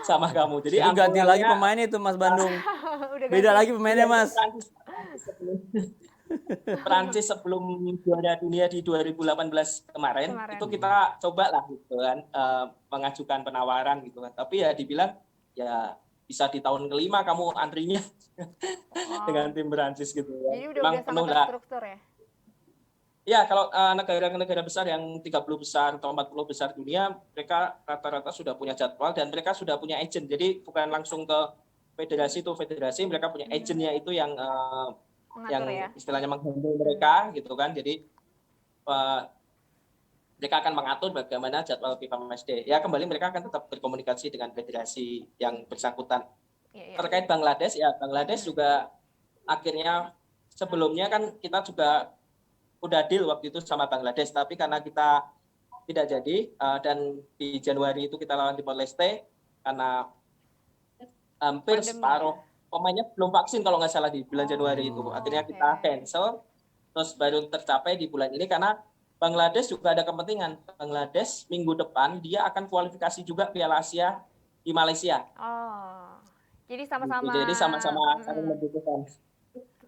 sama kamu. Jadi Jadi ganti lagi anggarannya pemainnya itu Mas Bandung. Udah Beda ganti. lagi pemainnya Mas. Prancis sebelum juara dunia di 2018 kemarin itu kita coba lah gitu kan, mengajukan penawaran gitu kan, tapi ya dibilang ya bisa di tahun kelima kamu antrinya dengan tim Prancis gitu ya. Jadi udah Memang sangat penuh lah. terstruktur ya. Ya kalau negara-negara besar yang 30 besar atau 40 besar dunia, mereka rata-rata sudah punya jadwal dan mereka sudah punya agent. Jadi bukan langsung ke federasi itu federasi, mereka punya agentnya itu yang Mengatur ya. istilahnya menghandle mereka gitu kan. Jadi mereka akan mengatur bagaimana jadwal FIFA Matchday. Ya kembali mereka akan tetap berkomunikasi dengan federasi yang bersangkutan. Terkait Bangladesh, ya Bangladesh juga akhirnya sebelumnya kan kita juga udah deal waktu itu sama Bangladesh, tapi karena kita tidak jadi dan di Januari itu kita lawan Timor Leste karena hampir separuh pemainnya belum vaksin kalau nggak salah di bulan Januari itu. Akhirnya kita cancel, terus baru tercapai di bulan ini karena Bangladesh juga ada kepentingan. Bangladesh minggu depan dia akan kualifikasi juga Piala Asia di Malaysia. Oh, jadi sama-sama. Jadi sama-sama saling membutuhkan.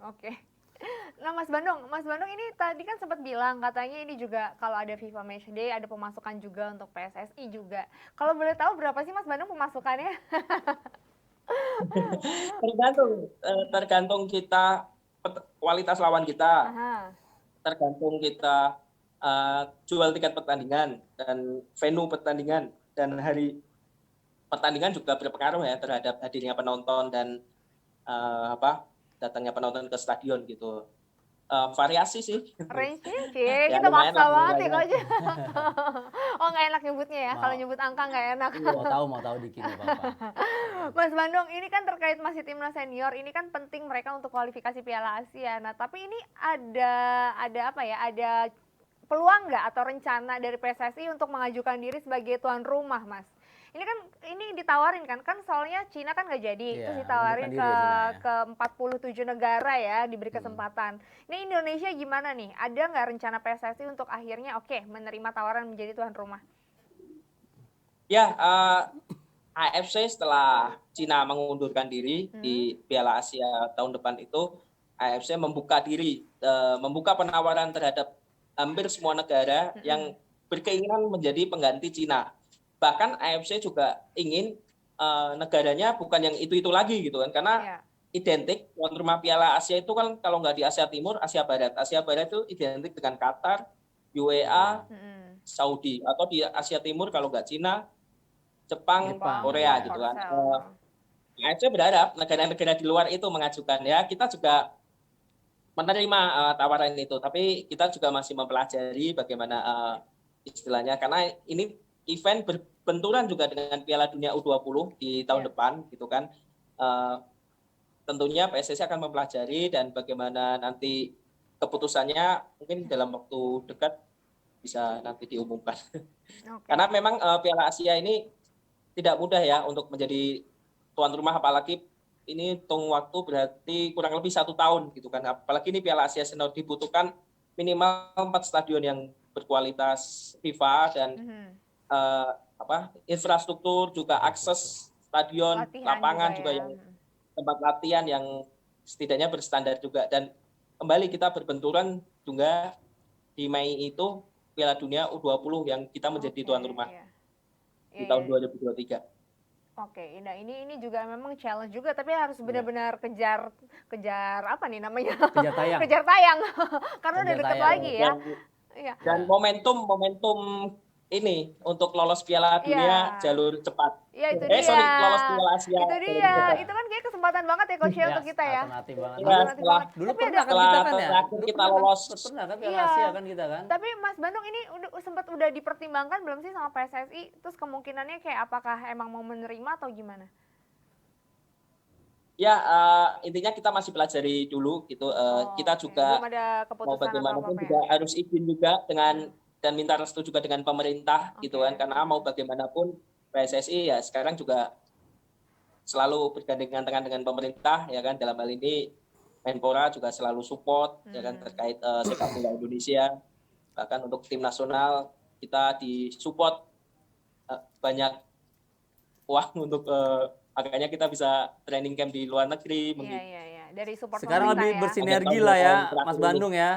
Oke. Nah Mas Bandung ini tadi kan sempat bilang katanya ini juga kalau ada FIFA Matchday ada pemasukan juga untuk PSSI juga. Kalau boleh tahu berapa sih Mas Bandung pemasukannya? Tergantung kita kualitas lawan kita, tergantung kita jual tiket pertandingan dan venue pertandingan dan hari pertandingan juga berpengaruh ya terhadap hadirnya penonton dan datangnya penonton ke stadion gitu. Variasi sih. Range-nya sih, kita maksa banget ya Coach. Oh nggak enak nyebutnya ya, kalau nyebut angka nggak enak. Mau tahu dikit nggak apa-apa. Mas Bandung, ini kan terkait masih timnas senior, ini kan penting mereka untuk kualifikasi Piala Asia. Nah tapi ini ada apa ya, ada peluang nggak atau rencana dari PSSI untuk mengajukan diri sebagai tuan rumah Mas? Ini kan ditawarin kan soalnya Cina kan nggak jadi, terus ditawarin ke 47 negara ya, diberi kesempatan. Ini Indonesia gimana nih? Ada nggak rencana PSSI untuk akhirnya menerima tawaran menjadi tuan rumah? Ya, AFC setelah Cina mengundurkan diri di Piala Asia tahun depan itu, AFC membuka diri, membuka penawaran terhadap hampir semua negara yang berkeinginan menjadi pengganti Cina. Bahkan AFC juga ingin negaranya bukan yang itu lagi gitu kan, karena identik tuan rumah Piala Asia itu kan kalau nggak di Asia Timur, Asia Barat. Asia Barat itu identik dengan Qatar, UEA, Saudi, atau di Asia Timur kalau nggak Cina, Jepang, Korea gitu kan. AFC berharap negara-negara di luar itu mengajukan, ya kita juga menerima tawaran itu, tapi kita juga masih mempelajari bagaimana istilahnya, karena ini event berbenturan juga dengan Piala Dunia U20 di tahun depan gitu kan. Tentunya PSSI akan mempelajari dan bagaimana nanti keputusannya mungkin dalam waktu dekat bisa nanti diumumkan. Karena memang Piala Asia ini tidak mudah ya untuk menjadi tuan rumah, apalagi ini hitung waktu berarti kurang lebih 1 tahun gitu kan. Apalagi ini Piala Asia Senior dibutuhkan minimal 4 stadion yang berkualitas FIFA dan infrastruktur juga, akses stadion, lapangan juga yang tempat latihan yang setidaknya berstandar juga. Dan kembali kita berbenturan juga di Mei itu Piala Dunia U20 yang kita menjadi tuan rumah di tahun 2023. Oke, nah ini juga memang challenge juga, tapi harus benar-benar kejar apa nih namanya? Kejar tayang. Karena udah deket lagi ya. Dan momentum ini untuk lolos Piala Dunia jalur cepat. Iya itu dia. Lolos Piala Asia. Itu dia. Itu kan kayak kesempatan banget ya Coach untuk kita ya. Alternatif banget. Dulu pernah kan kita kan ya. Kita lolos. Pernah kan Piala Asia kan kita kan. Tapi Mas Bandung ini udah dipertimbangkan belum sih sama PSSI? Terus kemungkinannya kayak apakah emang mau menerima atau gimana? Ya, intinya kita masih pelajari dulu gitu. Kita juga belum ada keputusan mau bagaimanapun apa-apa juga harus izin juga dengan dan minta restu juga dengan pemerintah gitu kan, karena mau bagaimanapun PSSI ya sekarang juga selalu bergandengan tangan dengan pemerintah ya kan, dalam hal ini Menpora juga selalu support ya kan terkait sepak bola Indonesia, bahkan untuk tim nasional kita disupport banyak uang untuk makanya kita bisa training camp di luar negeri. Iya. Dari support Sekarang pemerintah lebih ya. bersinergi Ada lah ya, tahun-tahun Mas terakhir Bandung ya.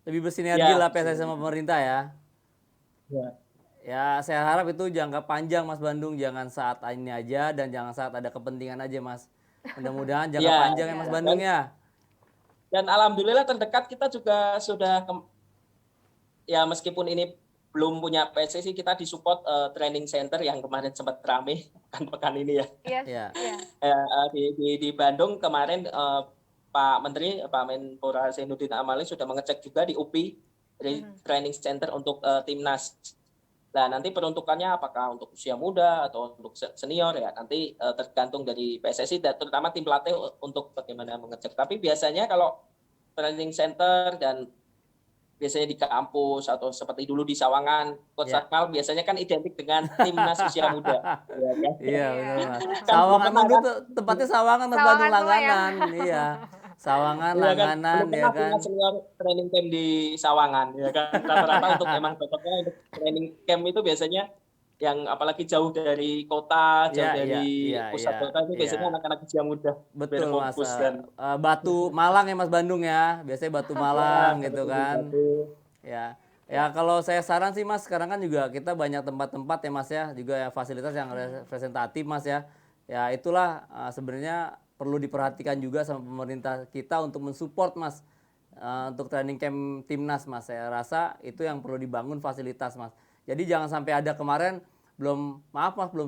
Lebih bersinergi Ya, lah PSSI sama pemerintah ya. ya. Ya, saya harap itu jangka panjang Mas Bandung, jangan saat ini aja dan jangan saat ada kepentingan aja Mas. Mudah-mudahan jangka Ya, panjang ya Mas Bandung ya. dan alhamdulillah terdekat kita juga sudah ya meskipun ini belum punya PSSI, kita disupport training center yang kemarin sempat rame pekan ini ya. Iya. Di Bandung kemarin Pak Menteri, Pak Menpora Zainuddin Amali sudah mengecek juga di UPI training center untuk timnas. Nah, nanti peruntukannya apakah untuk usia muda atau untuk senior ya nanti tergantung dari PSSI dan terutama tim pelatih untuk bagaimana mengecek. Tapi biasanya kalau training center dan biasanya di kampus atau seperti dulu di Sawangan, Coach Ya. Akmal biasanya kan identik dengan timnas usia muda. Ya, kan? Iya benar Mas. Kan Sawangan belum emang pernah dulu tempatnya Sawangan Mas Sawangan Bandung semua ya. langganan. Iya. Sawangan Iya kan, langganan belum ya pernah kan. punya senior training camp di Sawangan, ya kan. Rata-rata untuk emang cocoknya untuk training camp itu biasanya yang apalagi jauh dari kota, jauh dari pusat kota itu biasanya anak-anak usia muda biar Betul Mas. fokus kan. Batu Malang ya Mas Bandung ya. Biasanya Batu Malang gitu Seperti kan. itu. Ya. Ya kalau saya saran sih Mas, sekarang kan juga kita banyak tempat-tempat ya Mas ya, juga ya fasilitas yang representatif Mas ya. Ya itulah sebenarnya perlu diperhatikan juga sama pemerintah kita untuk mensupport Mas. Untuk training camp timnas Mas. Saya rasa itu yang perlu dibangun fasilitas Mas. Jadi jangan sampai ada kemarin belum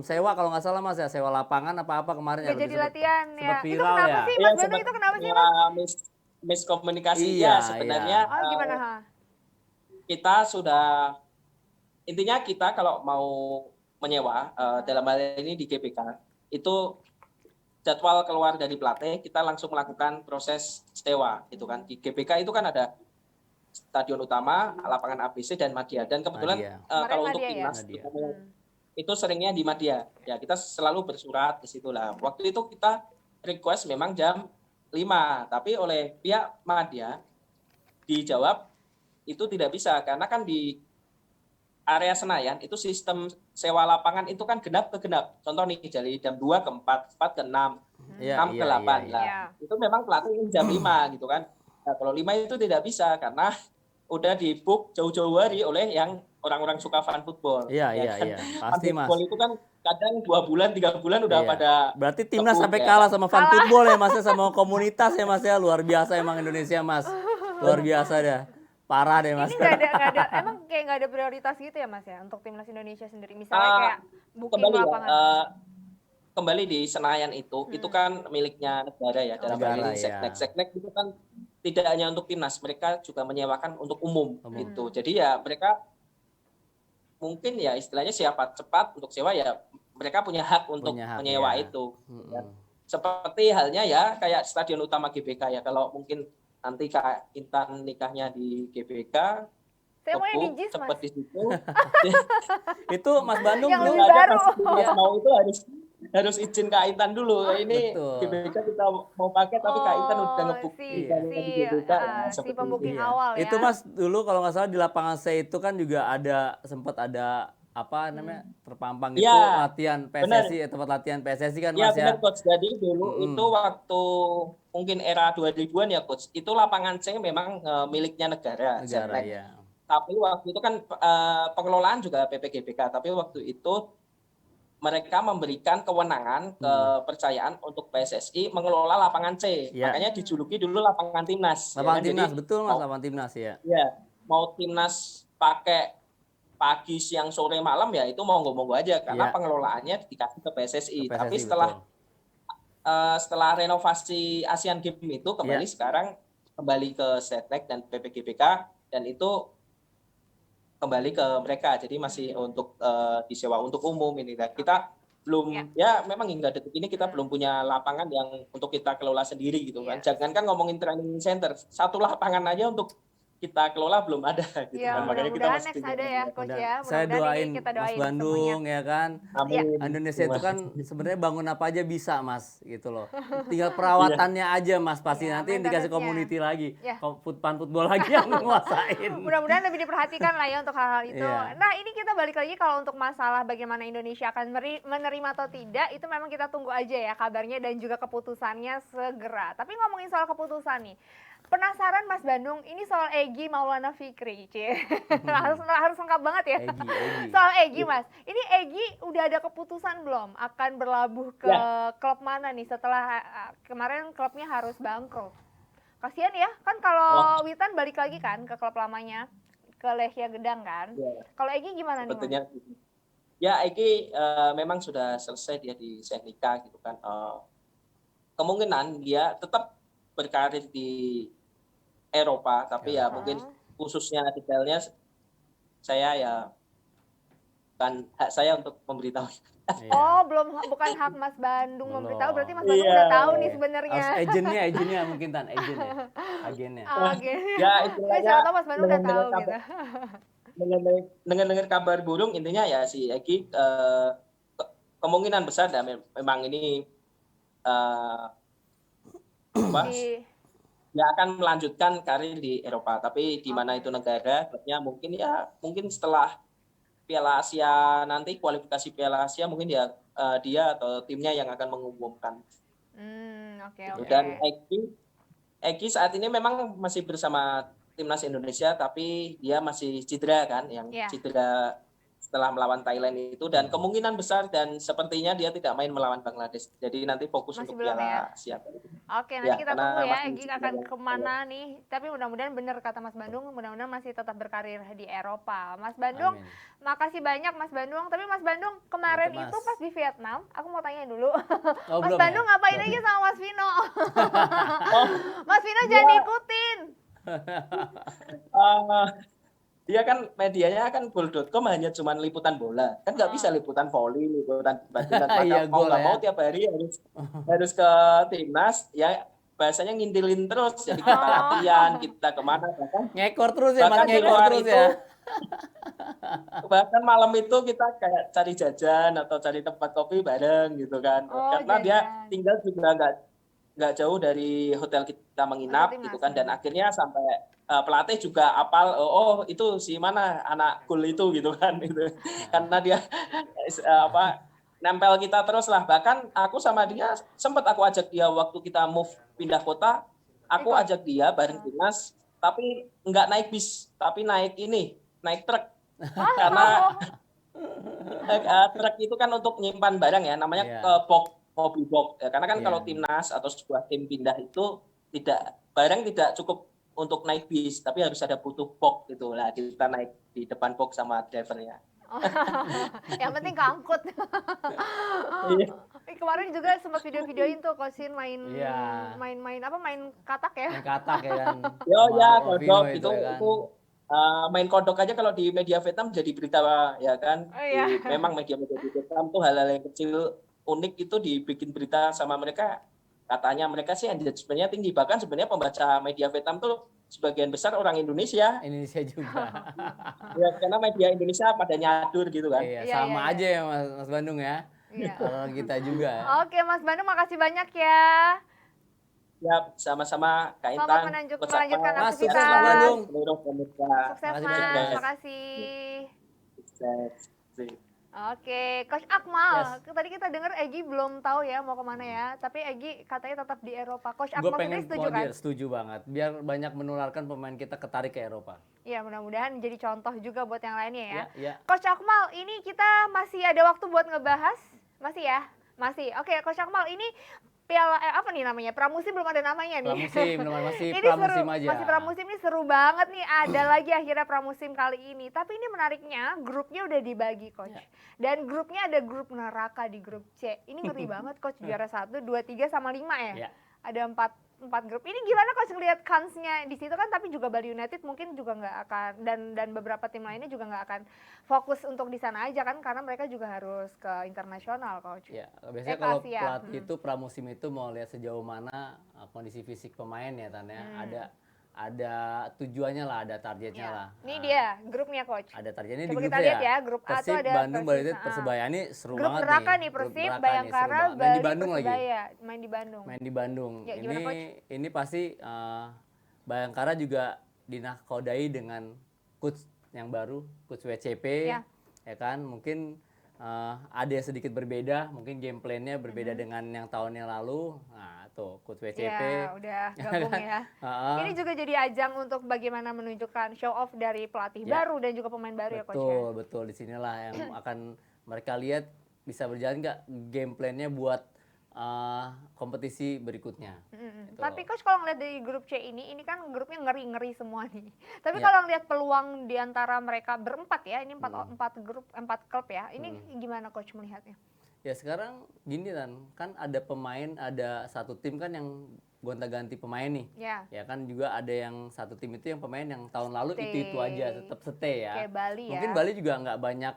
sewa kalau nggak salah Mas ya, sewa lapangan apa-apa kemarin Nggak ya. jadi latihan ya. Sempat Itu viral kenapa ya. sih Iya, Mas Bandung, sempat itu kenapa sih Mas? miskomunikasi Iya, ya sebenarnya Oh gimana? Ha? kita sudah intinya kita kalau mau menyewa dalam hal ini di GBK itu jadwal keluar dari pelatih kita langsung melakukan proses sewa gitu kan. Di GBK itu kan ada stadion utama, lapangan ABC dan Madia, dan kebetulan Madia. kalau Kemarin untuk Madia ya? timnas Madia. itu seringnya di Madia ya, kita selalu bersurat ke situ lah. Waktu itu kita request memang jam 5, tapi oleh pihak Madia dijawab itu tidak bisa karena kan di area Senayan itu sistem sewa lapangan itu kan genap ke genap. Contoh nih dari jam 2 ke 4, 4 ke 6, Iya, 6 ke 8. iya. Nah, Iya. itu memang pelatih jam 5 gitu kan. Nah, kalau 5 itu tidak bisa karena udah di-book jauh-jauh hari oleh yang orang-orang suka fan football. Iya, Ya iya, kan? iya. Fan Pasti Mas. football itu kan kadang 2 bulan, 3 bulan udah Iya. pada Berarti timnas kebun, sampai ya kalah kan? sama fan football ya Mas ya, sama komunitas ya Mas ya. Luar biasa emang Indonesia Mas. Luar biasa dah. Parah deh Mas. Ini nggak ada, emang kayak nggak ada prioritas gitu ya Mas ya untuk timnas Indonesia sendiri. Misalnya kayak booking Kembali ya, lapangan. kembali di Senayan itu kan miliknya negara ya, dalam hal Negara, ini ya. Seknek itu kan tidak hanya untuk timnas, mereka juga menyewakan untuk umum gitu. Hmm. Jadi ya mereka mungkin ya istilahnya siapa cepat untuk sewa ya mereka punya hak untuk Punya hak, menyewa ya. itu. Ya. Seperti halnya ya kayak Stadion Utama GBK ya, kalau mungkin nanti Kak Intan nikahnya di GBK, Saya maunya di ngebuk, JIS cepet Mas. di situ. Itu Mas Bandung Yang dulu lebih baru. Pas mau itu harus izin Kak Intan dulu. Ini Betul. GBK kita mau pakai tapi Kak Intan udah ngebuk si nikahnya di GBK. si pembooking Iya. awal ya. Itu Mas dulu kalau nggak salah di lapangan C itu kan juga sempat ada apa namanya terpampang itu Iya, latihan PSSI, tempat latihan PSSI kan Iya Mas ya. benar Coach. Jadi dulu itu waktu mungkin era 2000-an ya Coach. Itu lapangan C memang miliknya negara. Negara Setnek. ya. Tapi waktu itu kan pengelolaan juga PPGBK. Tapi waktu itu mereka memberikan kewenangan, kepercayaan untuk PSSI mengelola lapangan C. Iya. Makanya dijuluki dulu lapangan timnas. Lapangan ya kan? timnas, Jadi, betul Mas, lapangan timnas ya. ya, mau timnas pakai pagi, siang, sore, malam ya itu monggo-monggo aja karena Iya. pengelolaannya dikasih ke PSSI. Ke Tapi PSSI, setelah renovasi Asian Games itu kembali sekarang kembali ke Setnek dan PPGBK dan itu kembali ke mereka. Jadi masih untuk disewa untuk umum ini. Dan kita belum ya memang hingga detik ini kita belum punya lapangan yang untuk kita kelola sendiri gitu kan. Jangankan ngomongin training center, satu lapangan aja untuk kita kelola belum ada gitu Ya, kan. Makanya kita mudah-mudahan next mesti ada ya, Coach Dan ya. saya Mudah-mudahan doain ini kita Mas doain semuanya. Bandung ya kan. Ya. amin. Indonesia itu kan sebenarnya bangun apa aja bisa Mas gitu loh. Tinggal Iya. perawatannya aja Mas pasti Iya, nanti yang dikasih maintenance-nya. community lagi. Ya. Football lagi yang nguasain. Mudah-mudahan lebih diperhatikan lah ya untuk hal-hal itu. Iya. Nah, ini kita balik lagi kalau untuk masalah bagaimana Indonesia akan menerima atau tidak, itu memang kita tunggu aja ya kabarnya dan juga keputusannya segera. Tapi ngomongin soal keputusan nih, penasaran Mas Bandung, ini soal Egy Maulana Fikri, cie. harus lengkap banget ya. Egy. Soal Egy Mas, ini Egy udah ada keputusan belum akan berlabuh ke klub mana nih setelah kemarin klubnya harus bangkrut? Kasihan ya, kan kalau Witan balik lagi kan ke klub lamanya, ke Lechia Gedang kan. Iya. Kalau Egy gimana nih Mas? Sebetulnya ya Eki memang sudah selesai dia di Senika gitu kan. Kemungkinan dia tetap berkarir di Eropa, tapi ya mungkin khususnya detailnya saya ya bukan hak saya untuk memberitahu. Iya. Oh, bukan hak Mas Bandung Belum. memberitahu, berarti Mas Bandung Iya. udah tahu nih sebenarnya. Harus agennya mungkin agennya. Oke. Ya Nah, istilahnya siapa tahu Mas Bandung udah dengan tahu gitu. dengan kabar burung intinya ya si Eki kemungkinan besar dan memang ini apa Di ya akan melanjutkan karir di Eropa, tapi di mana itu negara klubnya mungkin setelah Piala Asia nanti kualifikasi Piala Asia mungkin dia atau timnya yang akan mengumumkan. oke. Dan Eki saat ini memang masih bersama timnas Indonesia, tapi dia masih cedera kan, yang cedera setelah melawan Thailand itu, dan kemungkinan besar dan sepertinya dia tidak main melawan Bangladesh. Jadi nanti fokus Masih untuk belum Piala ya? Asia. Oke, nanti kita tunggu ya masih Egy akan kemana nih. Tapi mudah-mudahan benar kata Mas Bandung, mudah-mudahan masih tetap berkarir di Eropa. Mas Bandung, Amin. makasih banyak Mas Bandung. Tapi Mas Bandung kemarin Mas. itu pas di Vietnam, aku mau tanya dulu. Oh, Mas belum Bandung ya? ngapain aja sama Mas Vino? Mas Vino jangan ikutin. Dia kan medianya kan bola.com hanya cuma liputan bola, kan nggak bisa liputan voli, liputan badminton. Maka Iya, mau nggak gol mau ya. tiap hari harus ke timnas, ya bahasanya ngintilin terus. Jadi kita latihan, kita kemana, Ngekor terus ya Mas, bahkan di ngekor luar terus itu, ya. bahkan malam itu kita kayak cari jajan atau cari tempat kopi bareng gitu kan. Karena dia tinggal juga nggak jauh dari hotel kita menginap gitu kan, dan akhirnya sampai pelatih juga apal, oh itu si mana anak cool itu gitu kan, gitu. Karena dia nempel kita terus lah. Bahkan aku sama dia sempat aku ajak dia waktu kita move pindah kota, aku ajak dia bareng timnas, tapi nggak naik bis, tapi naik truk. Karena truk itu kan untuk nyimpan barang ya, namanya box, mobil box. Karena kan kalau timnas atau sebuah tim pindah itu barang tidak cukup untuk naik bis, tapi harus butuh box gitu lah. Kita naik di depan box sama drivernya. Yang penting keangkut. Kemarin juga sempat video-videoin tuh Kosin main katak ya. Main katak ya kan. Kodok itu main kodok aja kalau di media Vietnam jadi berita ya kan. Memang media-media di Vietnam tuh hal-hal yang kecil unik itu dibikin berita sama mereka. Katanya mereka sih engagementnya tinggi, bahkan sebenarnya pembaca media Vietnam tuh sebagian besar orang Indonesia. Indonesia juga. Ya, karena media Indonesia pada nyadur gitu kan. Iya, sama aja ya Mas Bandung ya. Orang kita juga ya. Oke Mas Bandung, makasih banyak ya. Ya, sama-sama Kak Intan. Selamat melanjutkan aktivitas. Mas Bandung. Sukses Mas, makasih. Sukses. Oke, Coach Akmal, tadi kita dengar Egy belum tahu ya mau kemana ya, tapi Egy katanya tetap di Eropa. Coach Akmal sendiri setuju kan? Gue setuju banget, biar banyak menularkan pemain kita ketarik ke Eropa. Iya, mudah-mudahan jadi contoh juga buat yang lainnya ya. Ya. Coach Akmal, ini kita masih ada waktu buat ngebahas? Masih ya? Masih. Oke, Coach Akmal, ini Piala apa nih namanya? Pramusim belum ada namanya nih. Masih ini pramusim seru, aja. Masih pramusim ini seru banget nih. Ada lagi akhirnya pramusim kali ini. Tapi ini menariknya grupnya udah dibagi Coach. Dan grupnya ada grup neraka di grup C. Ini ngeri banget Coach, juara 1, 2, 3 sama 5 ya. Ada 4 grup. Ini gimana Coach ngelihat kansnya di situ kan, tapi juga Bali United mungkin juga nggak akan, dan beberapa tim lainnya juga nggak akan fokus untuk di sana aja kan, karena mereka juga harus ke internasional Coach. Ya, biasanya kalau pelatih itu pramusim itu mau lihat sejauh mana kondisi fisik pemain ya Tan ya. ada tujuannya lah, ada targetnya Ya. lah. Ini Nah, dia grupnya coach. ada targetnya di Coba grup kita C lihat ya, grup A tuh Persib, ada Bandung, Bali Persis, United, Persebaya ini seru Grup banget neraka nih, Grup Persib, neraka nih, seru Bayangkara, banget. Main di Bali, Bandung lagi. Persebaya, main di Bandung. Main di Bandung. Ya, gimana, Coach? Ini pasti Bayangkara juga dinakodai dengan coach yang baru, coach WCP, Ya. ya kan? Mungkin ada yang sedikit berbeda, mungkin game plan-nya berbeda dengan yang tahun yang lalu. Nah, tuh coach WCP. Ya, udah gabung ya. Ini juga jadi ajang untuk bagaimana menunjukkan show off dari pelatih Ya. baru dan juga pemain baru ya coach ya. Betul, betul. Di sinilah yang akan mereka lihat bisa berjalan nggak game plan-nya buat kompetisi berikutnya. Gitu Tapi loh. coach kalau ngeliat dari grup C ini kan grupnya ngeri-ngeri semua nih. Tapi Ya. kalau ngeliat peluang di antara mereka berempat ya, ini empat klub ya. Ini gimana coach melihatnya? Ya sekarang gini kan ada pemain, ada satu tim kan yang gonta-ganti pemain nih. Ya. Ya kan juga ada yang satu tim itu yang pemain yang tahun lalu Stay. itu aja tetap stay ya. Kayak Bali ya. Mungkin Bali juga nggak banyak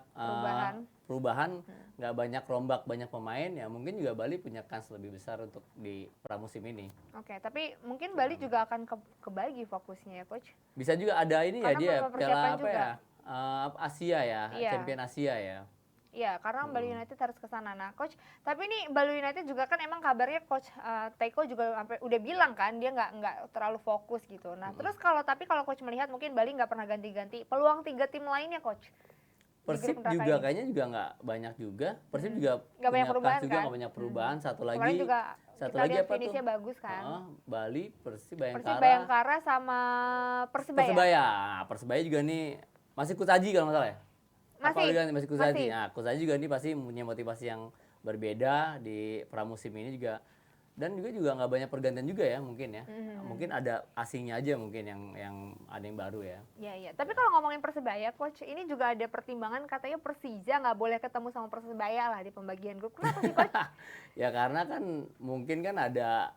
Perubahan. nggak banyak rombak, banyak pemain ya. Mungkin juga Bali punya kans lebih besar untuk di pramusim ini. Oke, tapi mungkin Bali juga akan kebagi fokusnya ya coach. Bisa juga ada ini ya Karena dia mempersiapkan piala apa juga. ya? Asia ya, Iya. Champion Asia ya. Iya, karena Bali United harus ke sana. Nah, coach, tapi ini Bali United juga kan emang kabarnya coach Teiko juga sampai udah bilang kan dia nggak terlalu fokus gitu. Nah, terus kalau coach melihat mungkin Bali nggak pernah ganti-ganti peluang 3 tim lainnya coach. Persib grup neraka juga ini. kayaknya juga nggak banyak juga. Persib juga Nggak banyak punya perubahan kans juga kan? nggak banyak perubahan. Satu Kemarin lagi juga satu kita lagi lihat apa tuh? finishnya bagus kan. Bali, Persib, Persib Bayangkara. Bayangkara sama Persebaya. Persebaya. Nah, Persebaya juga nih masih Kusaji kalau nggak salah ya. Masih. Apa juga nih masih Kusaji. Masih. Nah, Kusaji juga nih pasti punya motivasi yang berbeda di pramusim ini juga. Dan juga nggak banyak pergantian juga ya mungkin ya. Mungkin ada asingnya aja mungkin yang ada yang baru ya. Iya. Tapi kalau ngomongin Persebaya, coach, ini juga ada pertimbangan katanya Persija nggak boleh ketemu sama Persebaya lah di pembagian grup. Kenapa sih coach? Ya karena kan mungkin kan ada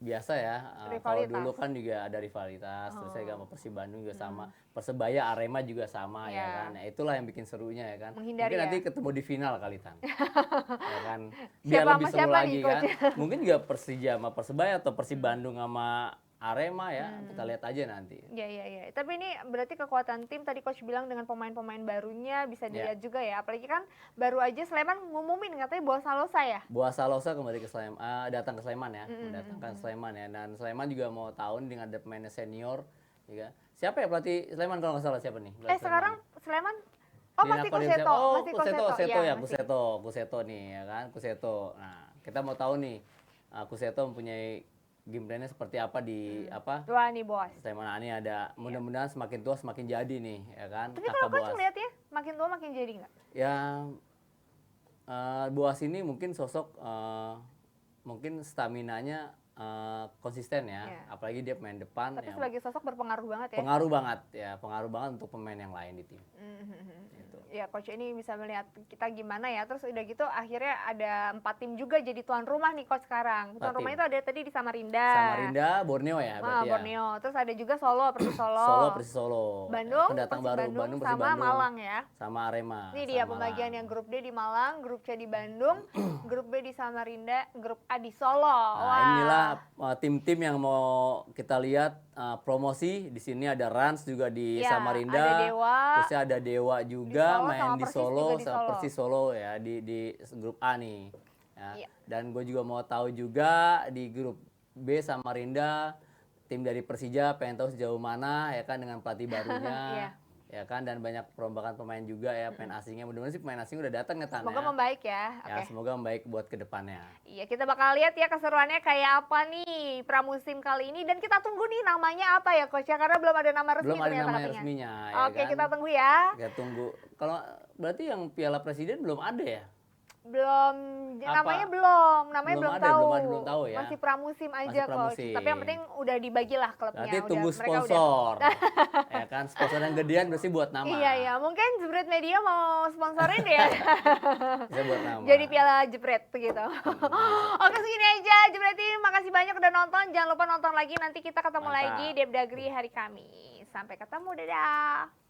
biasa ya. Kalau Rivalitas. dulu kan juga ada rivalitas. Terus saya sama Persib Bandung juga sama. Persebaya, Arema juga sama ya Ya. kan. Nah, itulah yang bikin serunya ya kan. Menghindari Mungkin ya. nanti ketemu di final kali Tan. Ya kan. Biar Siapa lebih sama seru siapa lagi nih, kan. Coach? Mungkin juga Persija sama Persebaya atau Persib Bandung sama Arema ya. Kita lihat aja nanti. Iya. Tapi ini berarti kekuatan tim tadi coach bilang dengan pemain-pemain barunya bisa dilihat juga ya. Apalagi kan baru aja Sleman ngumumin katanya bawa Salosa ya. Buah Salosa kembali ke Sleman, datang ke Sleman ya, mendatangkan Sleman ya. Dan Sleman juga mau tahun dengan ada pemainnya senior, juga. Siapa ya pelatih Sleman kalau nggak salah siapa nih? Pelatih Sekarang Sleman masih Dinakodin Kuseto, siapa? Oh, masih Kuseto ya, masih. Kuseto nih ya kan, Kuseto. Nah, kita mau tahu nih, Kuseto mempunyai game plan-nya seperti apa di Dua nih bos. Sleman. Nah, ini ada mudah-mudahan semakin tua semakin jadi nih, ya kan? Tapi Kakak kalau coach Boas. ngeliat ya, makin tua makin jadi nggak? Ya, Boas ini mungkin sosok mungkin staminanya konsisten ya, Iya. apalagi dia pemain depan. Tapi yang sebagai sosok berpengaruh banget ya. pengaruh banget untuk pemain yang lain di tim. Gitu. Ya coach ini bisa melihat kita gimana ya. Terus udah gitu akhirnya ada 4 tim juga jadi tuan rumah nih coach sekarang. Tuan 4 rumah tim. itu ada tadi di Samarinda. Samarinda, Borneo ya berarti ya. Borneo. Terus ada juga Solo, Persis Solo. Solo, Persis Solo. Bandung, Pendatang Persib baru, Bandung, Persib sama Bandung. Malang ya. Sama Arema. Ini dia sama pembagian Malang. yang grup D di Malang, grup C di Bandung, grup B di Samarinda, grup A di Solo. Nah, inilah tim-tim yang mau kita lihat promosi. Di sini ada Rans juga di Ya, Samarinda. ada Dewa. Terusnya ada Dewa juga Solo main sama di Persis Solo juga di sama Solo. Persis Solo ya di grup A nih. Ya. Iya. Dan gue juga mau tahu juga di grup B Samarinda tim dari Persija pengen tahu sejauh mana ya kan dengan pelatih barunya. Iya. Ya kan dan banyak perombakan pemain juga ya pemain asingnya. Mudah-mudahan sih pemain asing udah datang ya Tan Semoga ya. membaik ya. Ya, Oke. semoga membaik buat kedepannya. Iya, kita bakal lihat ya keseruannya kayak apa nih pramusim kali ini dan kita tunggu nih namanya apa ya coach ya karena belum ada nama resmi Belum ada ternyata namanya katanya. resminya. Oke, ya kan? kita tunggu ya. Kita tunggu. Kalau berarti yang Piala Presiden belum ada ya? Belum Apa? namanya belum Belum ada, tahu. belum tahu ya. Masih pramusim aja Masih coach. pramusim. Tapi yang penting udah dibagilah klubnya. Berarti tunggu mereka udah. sponsor. Ya kan sponsor yang gedean pasti buat nama. Iya, mungkin Jebret Media mau sponsorin ya. Bisa buat nama. Jadi piala Jebret begitu. Oke, segini aja Jebret Team. Makasih banyak udah nonton. Jangan lupa nonton lagi nanti kita ketemu Mantap. lagi di Debdagri hari Kamis. Sampai ketemu, dadah.